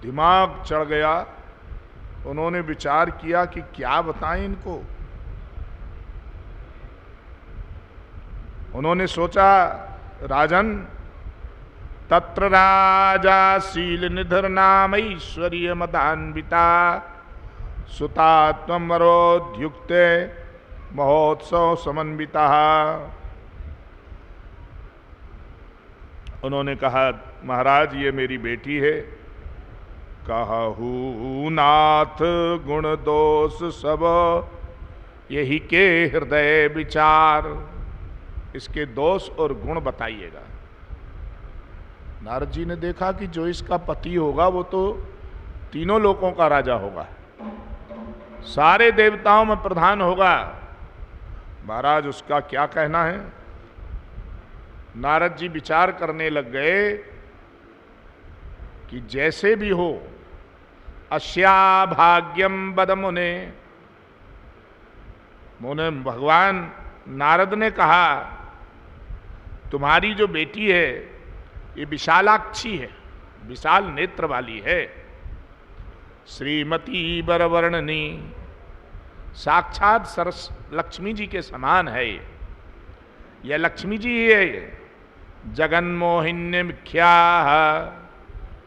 दिमाग चढ़ गया। उन्होंने विचार किया कि क्या बताएं इनको। उन्होंने सोचा, राजन, तत्र राजा शील निधर नाम ऐश्वर्य मदान्विता सुता त्वं वरोद्युक्ते महोत्सव समन्विता। उन्होंने कहा, महाराज ये मेरी बेटी है। कहू नाथ गुण दोष सब यही के हृदय विचार। इसके दोष और गुण बताइएगा। नारद जी ने देखा कि जो इसका पति होगा वो तो तीनों लोकों का राजा होगा, सारे देवताओं में प्रधान होगा। महाराज उसका क्या कहना है? नारद जी विचार करने लग गए कि जैसे भी हो, अस्या भाग्यम बद मुने। मुने भगवान नारद ने कहा, तुम्हारी जो बेटी है ये विशालाक्षी है, विशाल नेत्र वाली है, श्रीमती बरवर्णनी, साक्षात सरस लक्ष्मी जी के समान है। यह लक्ष्मी जी है, जगन मोहिन्य मिख्या,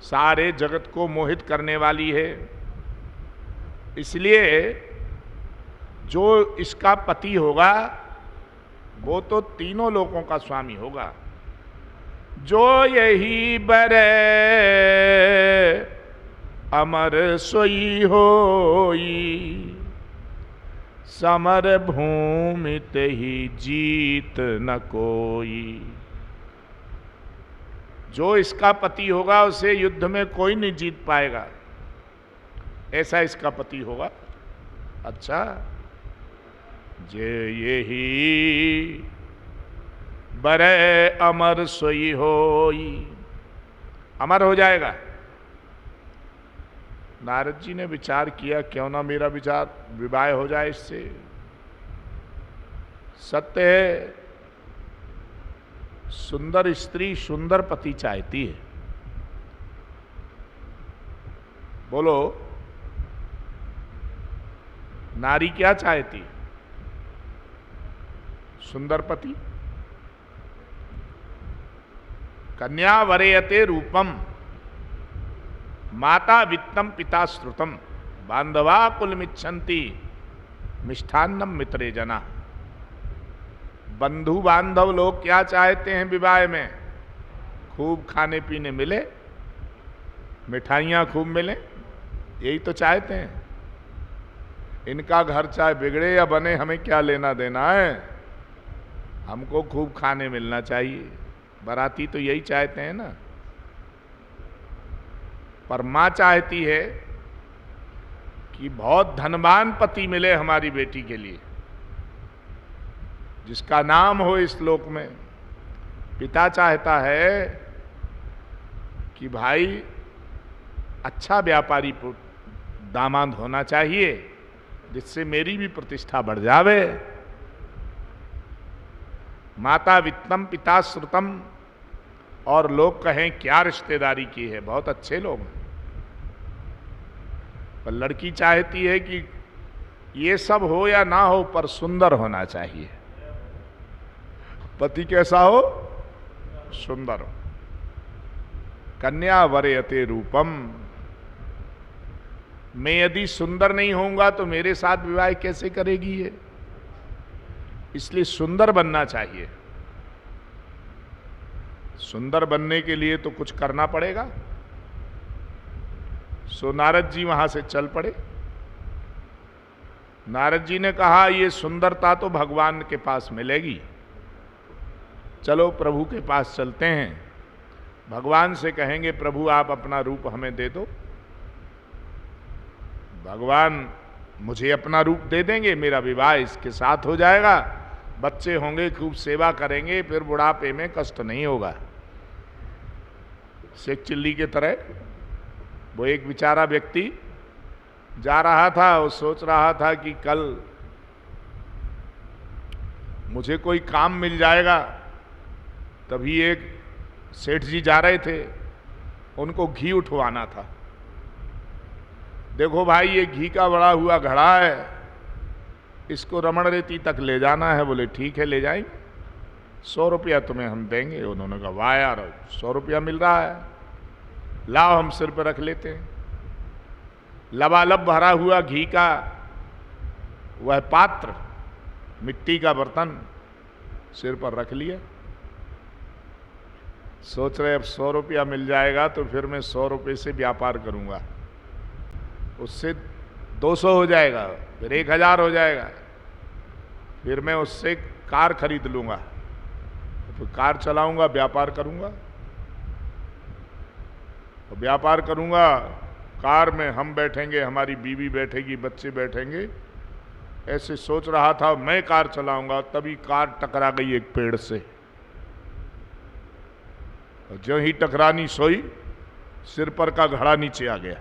सारे जगत को मोहित करने वाली है। इसलिए जो इसका पति होगा वो तो तीनों लोकों का स्वामी होगा। जो यही बरे अमर सोई होई, समर भूमि ही जीत न कोई। जो इसका पति होगा उसे युद्ध में कोई नहीं जीत पाएगा, ऐसा इसका पति होगा। अच्छा, जे यही बरे अमर सोई होई, अमर हो जाएगा। नारद जी ने विचार किया, क्यों ना मेरा विचार विवाह हो जाए इससे। सत्य है, सुंदर स्त्री सुंदर पति चाहती है। बोलो, नारी क्या चाहती? सुंदर पति। कन्या वरेयते रूपम, माता वित्तम पिता श्रुतम, बांधवा कुलमिच्छन्ति मिष्ठान्नम मित्रे जना। बंधु बांधव लोग क्या चाहते हैं विवाह में? खूब खाने पीने मिले, मिठाइयाँ खूब मिले, यही तो चाहते हैं। इनका घर चाहे बिगड़े या बने, हमें क्या लेना देना है, हमको खूब खाने मिलना चाहिए। बाराती तो यही चाहते हैं ना। पर माँ चाहती है कि बहुत धनवान पति मिले हमारी बेटी के लिए। जिसका नाम हो इस लोक में। पिता चाहता है कि भाई अच्छा व्यापारी दामाद होना चाहिए, जिससे मेरी भी प्रतिष्ठा बढ़ जावे। माता वित्तम पिता श्रुतम, और लोग कहें क्या रिश्तेदारी की है, बहुत अच्छे लोग हैं। पर लड़की चाहती है कि ये सब हो या ना हो, पर सुंदर होना चाहिए। पति कैसा हो? सुंदर हो। कन्या वरयते रूपम, मैं यदि सुंदर नहीं होऊंगा तो मेरे साथ विवाह कैसे करेगी ये? इसलिए सुंदर बनना चाहिए। सुंदर बनने के लिए तो कुछ करना पड़ेगा। सो नारद जी वहां से चल पड़े। नारद जी ने कहा ये सुंदरता तो भगवान के पास मिलेगी, चलो प्रभु के पास चलते हैं। भगवान से कहेंगे प्रभु आप अपना रूप हमें दे दो। भगवान मुझे अपना रूप दे देंगे, मेरा विवाह इसके साथ हो जाएगा, बच्चे होंगे, खूब सेवा करेंगे, फिर बुढ़ापे में कष्ट नहीं होगा। शेख चिल्ली के तरह वो एक बेचारा व्यक्ति जा रहा था, वो सोच रहा था कि कल मुझे कोई काम मिल जाएगा। तभी एक सेठ जी जा रहे थे, उनको घी उठवाना था। देखो भाई ये घी का बड़ा हुआ घड़ा है, इसको रमण रेती तक ले जाना है। बोले ठीक है ले जाएंगे, 100 रुपया तुम्हें हम देंगे। उन्होंने कहा वाह यार 100 रुपया मिल रहा है, लाओ हम सिर पर रख लेते हैं। लबालब भरा हुआ घी का वह पात्र, मिट्टी का बर्तन सिर पर रख लिया। सोच रहे अब 100 रुपया मिल जाएगा तो फिर मैं 100 रुपये से व्यापार करूंगा, उससे 200 हो जाएगा, फिर 1000 हो जाएगा, फिर मैं उससे कार खरीद लूंगा, फिर कार चलाऊंगा, व्यापार करूंगा। और व्यापार करूंगा, कार में हम बैठेंगे, हमारी बीवी बैठेगी, बच्चे बैठेंगे। ऐसे सोच रहा था मैं कार चलाऊंगा, तभी कार टकरा गई एक पेड़ से। और जो ही टकरानी सोई, सिर पर का घड़ा नीचे आ गया।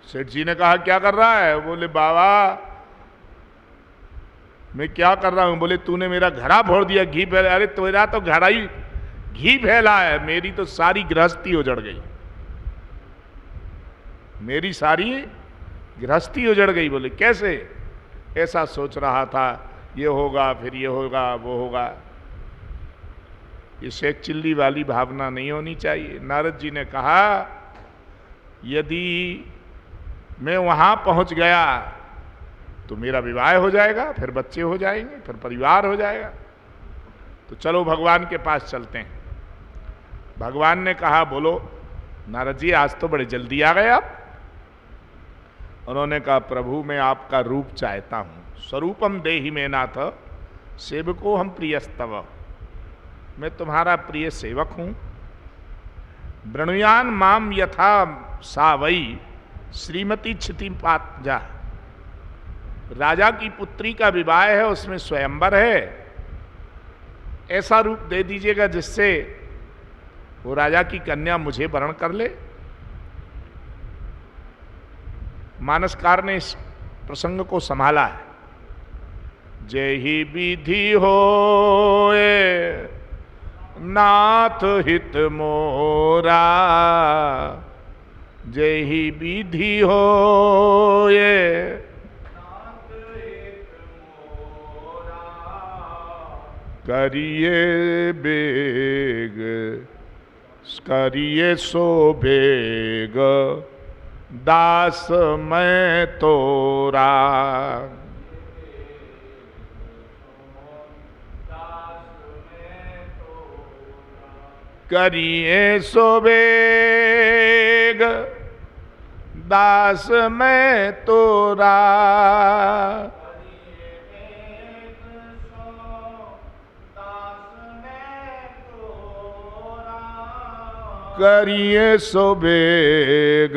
सेठ जी ने कहा क्या कर रहा है? बोले बाबा मैं क्या कर रहा हूं? बोले तूने मेरा घड़ा फोड़ दिया, घी फैला। अरे तेरा तो घड़ा ही घी फैला है, मेरी तो सारी गृहस्थी उजड़ गई, मेरी सारी गृहस्थी उजड़ गई। बोले कैसे? ऐसा सोच रहा था, ये होगा फिर ये होगा वो होगा। ये शेख चिल्ली वाली भावना नहीं होनी चाहिए। नारद जी ने कहा यदि मैं वहां पहुंच गया तो मेरा विवाह हो जाएगा, फिर बच्चे हो जाएंगे, फिर परिवार हो जाएगा। तो चलो भगवान के पास चलते हैं। भगवान ने कहा बोलो नारद जी आज तो बड़े जल्दी आ गए आप। उन्होंने कहा प्रभु मैं आपका रूप चाहता हूं। स्वरूपम देहि में नाथ सेवको हम प्रियस्तव, मैं तुम्हारा प्रिय सेवक हूं। वृणुयान माम यथा सावई श्रीमती क्षितिपात्जा, राजा की पुत्री का विवाह है, उसमें स्वयंवर है, ऐसा रूप दे दीजिएगा जिससे वो राजा की कन्या मुझे वरण कर ले। मानसकार ने इस प्रसंग को संभाला है। जय ही विधि होए नाथ हित मोरा, जय ही विधि होए करिए बेग, करिए सो बेग दास मैं तोरा। करिए सो बेग दास मैं तोरा, करिए सो बेग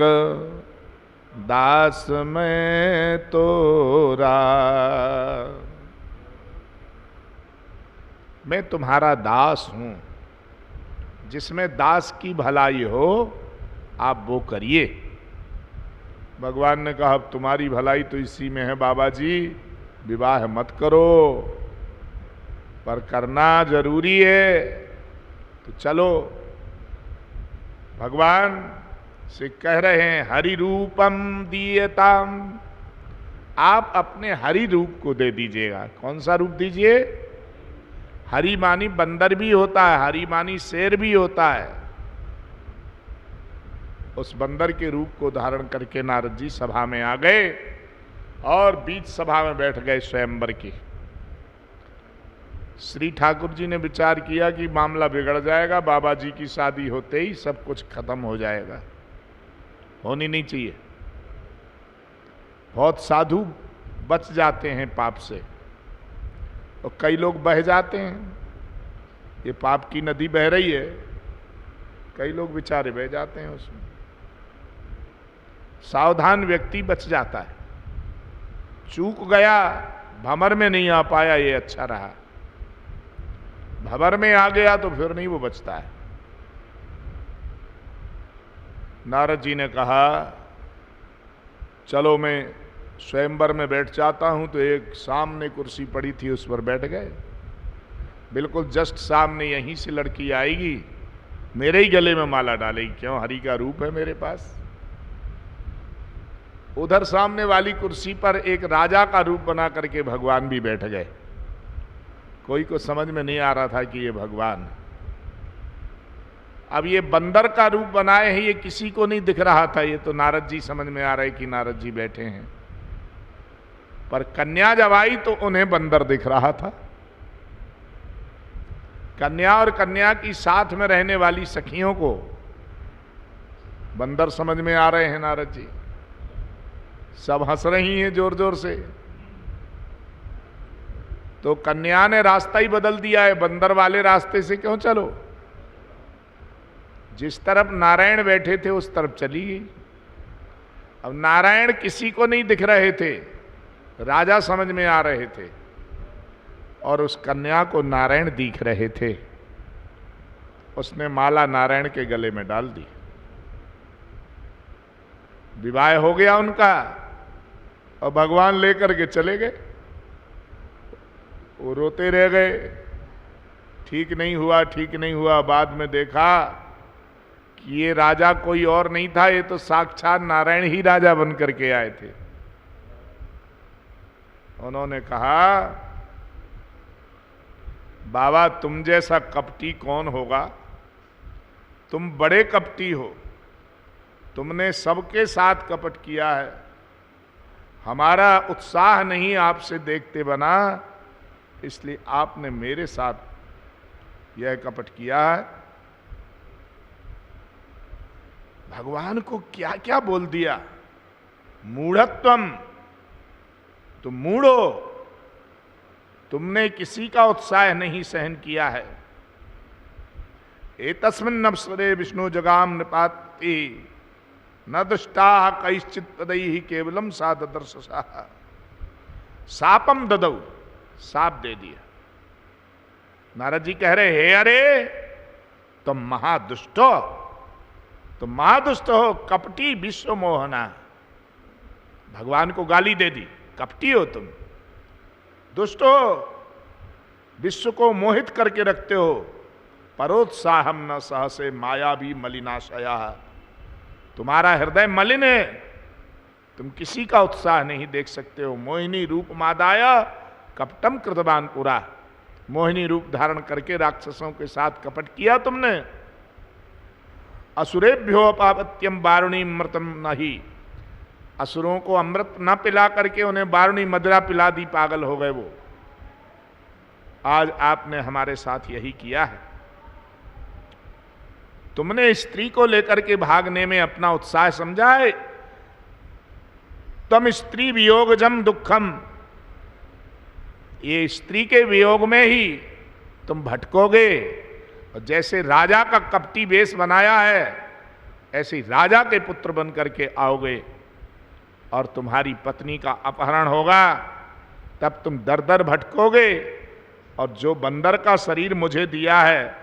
दास मैं तोरा। मैं तुम्हारा दास हूं, जिसमें दास की भलाई हो आप वो करिए। भगवान ने कहा अब तुम्हारी भलाई तो इसी में है बाबा जी, विवाह मत करो, पर करना जरूरी है तो चलो। भगवान से कह रहे हैं हरि रूपम दीयताम, आप अपने हरि रूप को दे दीजिएगा। कौन सा रूप दीजिए? हरि मानी बंदर भी होता है, हरि मानी शेर भी होता है। उस बंदर के रूप को धारण करके नारद जी सभा में आ गए और बीच सभा में बैठ गए स्वयंवर की। श्री ठाकुर जी ने विचार किया कि मामला बिगड़ जाएगा, बाबा जी की शादी होते ही सब कुछ खत्म हो जाएगा, होनी नहीं चाहिए। बहुत साधु बच जाते हैं पाप से और कई लोग बह जाते हैं। ये पाप की नदी बह रही है, कई लोग बेचारे बह जाते हैं उसमें। सावधान व्यक्ति बच जाता है। चूक गया, भंवर में नहीं आ पाया, ये अच्छा रहा। भंवर में आ गया तो फिर नहीं वो बचता है। नारद जी ने कहा चलो मैं स्वयंवर में बैठ जाता हूं, तो एक सामने कुर्सी पड़ी थी उस पर बैठ गए। बिल्कुल जस्ट सामने, यहीं से लड़की आएगी, मेरे ही गले में माला डालेगी, क्यों? हरि का रूप है मेरे पास। उधर सामने वाली कुर्सी पर एक राजा का रूप बना करके भगवान भी बैठ गए। कोई को समझ में नहीं आ रहा था कि ये भगवान। अब ये बंदर का रूप बनाए हैं, ये किसी को नहीं दिख रहा था। ये तो नारद जी समझ में आ रहे कि नारद जी बैठे हैं, पर कन्या जब आई तो उन्हें बंदर दिख रहा था। कन्या और कन्या की साथ में रहने वाली सखियों को बंदर समझ में आ रहे हैं नारद जी। सब हंस रही हैं जोर जोर से। तो कन्या ने रास्ता ही बदल दिया है, बंदर वाले रास्ते से क्यों चलो। जिस तरफ नारायण बैठे थे उस तरफ चली गई। अब नारायण किसी को नहीं दिख रहे थे, राजा समझ में आ रहे थे, और उस कन्या को नारायण दिख रहे थे। उसने माला नारायण के गले में डाल दी। विवाह हो गया उनका और भगवान लेकर के चले गए। वो रोते रह गए, ठीक नहीं हुआ, ठीक नहीं हुआ। बाद में देखा कि ये राजा कोई और नहीं था, ये तो साक्षात नारायण ही राजा बन करके आए थे। उन्होंने कहा बाबा तुम जैसा कपटी कौन होगा, तुम बड़े कपटी हो, तुमने सबके साथ कपट किया है, हमारा उत्साह नहीं आपसे देखते बना, इसलिए आपने मेरे साथ यह कपट किया है। भगवान को क्या क्या बोल दिया। मूढ़त्वम, तुम मूढ़ो, तुमने किसी का उत्साह नहीं सहन किया है। एतस्मिन् अवसरे विष्णु जगाम निपाति न दृष्टा कैश्चित पदैहि केवलम सा ददर्शसा। सापम ददौ, साप दे दिया। नारद जी कह रहे हे अरे तुम महादुष्ट हो, तुम महादुष्ट हो, कपटी विश्व मोहना। भगवान को गाली दे दी, कपटी हो तुम, दुष्ट हो, विश्व को मोहित करके रखते हो। परोत्साहम न सहसे माया भी मलिनाशया, तुम्हारा हृदय मलिन है, तुम किसी का उत्साह नहीं देख सकते हो। मोहिनी रूप मादाया कपटम कृतवान पुरा, मोहिनी रूप धारण करके राक्षसों के साथ कपट किया तुमने। असुरेभ्यो अपापत्यम वारुणी मृतम नहीं, असुरों को अमृत न पिला करके उन्हें वारुणी मदिरा पिला दी, पागल हो गए वो। आज आपने हमारे साथ यही किया है। तुमने स्त्री को लेकर के भागने में अपना उत्साह समझा है। तम स्त्री वियोगजम दुखम, ये स्त्री के वियोग में ही तुम भटकोगे। और जैसे राजा का कपटी वेश बनाया है, ऐसे राजा के पुत्र बन करके आओगे और तुम्हारी पत्नी का अपहरण होगा, तब तुम दर दर भटकोगे। और जो बंदर का शरीर मुझे दिया है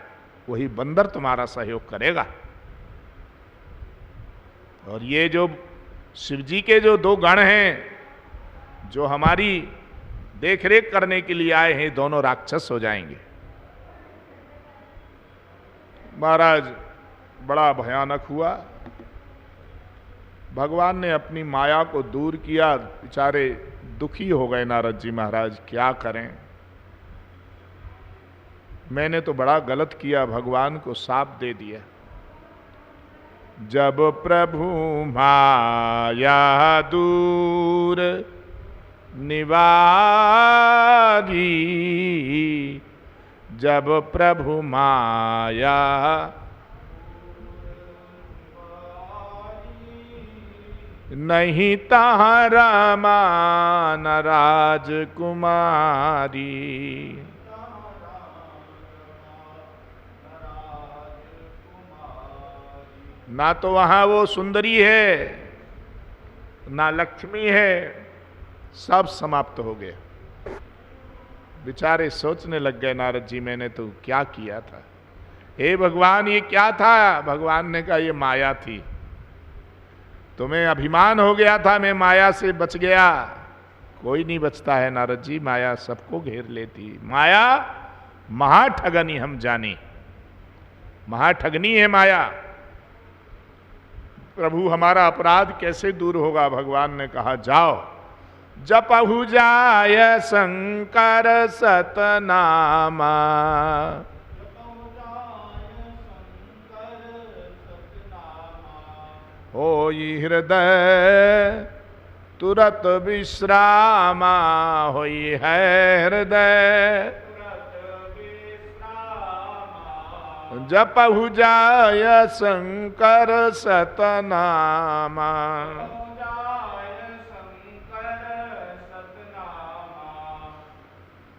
वही बंदर तुम्हारा सहयोग करेगा। और ये जो शिव जी के जो दो गण हैं जो हमारी देखरेख करने के लिए आए हैं, दोनों राक्षस हो जाएंगे। महाराज बड़ा भयानक हुआ। भगवान ने अपनी माया को दूर किया, बेचारे दुखी हो गए नारद जी महाराज, क्या करें। मैंने तो बड़ा गलत किया, भगवान को शाप दे दिया। जब प्रभु माया दूर निवारी, जब प्रभु माया नहीं तारा मान राजकुमारी। ना तो वहां वो सुंदरी है, ना लक्ष्मी है, सब समाप्त हो गया। बेचारे सोचने लग गए नारद जी, मैंने तो क्या किया था। हे भगवान, ये क्या था। भगवान ने कहा, ये माया थी। तुम्हें अभिमान हो गया था मैं माया से बच गया। कोई नहीं बचता है नारद जी, माया सबको घेर लेती। माया महाठगनी हम जानी, महाठगनी है माया। प्रभु हमारा अपराध कैसे दूर होगा। भगवान ने कहा, जाओ जपहु जाय शंकर सतनामा, होई हृदय तुरत विश्रामा, होई है हृदय जपहु जाय शंकर सतनामा।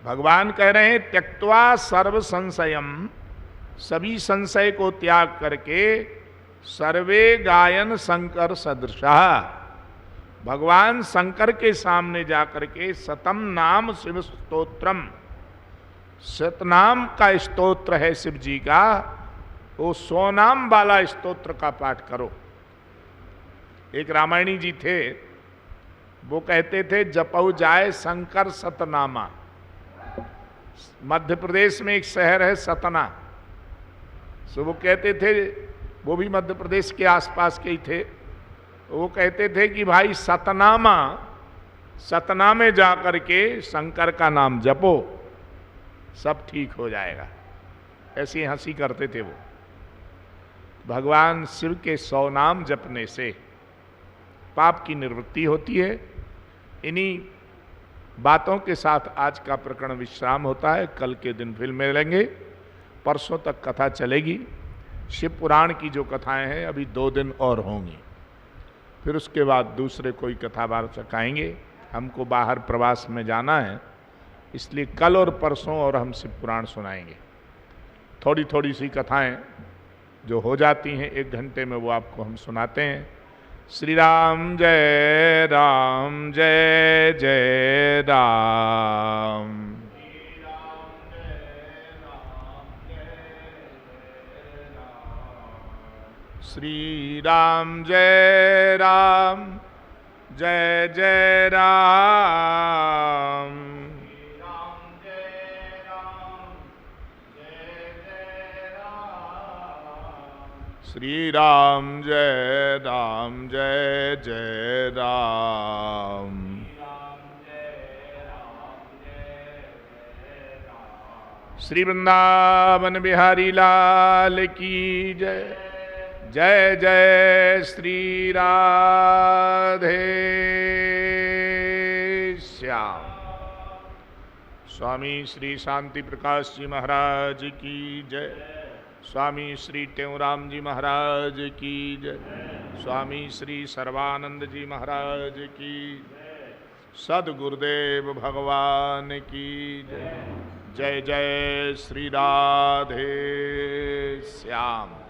भगवान कह रहे हैं, त्यक्त्वा सर्व संशयम, सभी संशय को त्याग करके सर्वे गायन शंकर सदृशा। भगवान शंकर के सामने जाकर के सतम नाम शिव स्तोत्रम, शतनाम का स्तोत्र है शिव जी का, वो 100 नाम वाला स्तोत्र का पाठ करो। एक रामायणी जी थे, वो कहते थे जपऊ जाए शंकर सतनामा। मध्य प्रदेश में एक शहर है सतना, सो वो कहते थे, वो भी मध्य प्रदेश के आसपास के ही थे, वो कहते थे कि भाई सतनामा, सतना में जाकर के शंकर का नाम जपो, सब ठीक हो जाएगा। ऐसी हंसी करते थे वो। भगवान शिव के 100 नाम जपने से पाप की निवृत्ति होती है। इन्हीं बातों के साथ आज का प्रकरण विश्राम होता है। कल के दिन फिर मिलेंगे, परसों तक कथा चलेगी। शिव पुराण की जो कथाएं हैं अभी 2 दिन और होंगी, फिर उसके बाद दूसरे कोई कथावाचक आएंगे। हमको बाहर प्रवास में जाना है, इसलिए कल और परसों और हम शिव पुराण सुनाएंगे। थोड़ी थोड़ी सी कथाएं जो हो जाती हैं 1 घंटे में, वो आपको हम सुनाते हैं। श्री राम जय राम, जय जय राम। श्री राम जय राम, जय जय राम। श्री राम जय राम, जय जय राम। श्री वृंदावन बिहारी लाल की जय। जय जय श्री राधे श्याम। स्वामी श्री शांति प्रकाश जी महाराज की जय। स्वामी श्री टेऊराम जी महाराज की जय। स्वामी श्री सर्वानंद जी महाराज की। सद्गुरुदेव भगवान की जय। जय जय श्री राधे श्याम।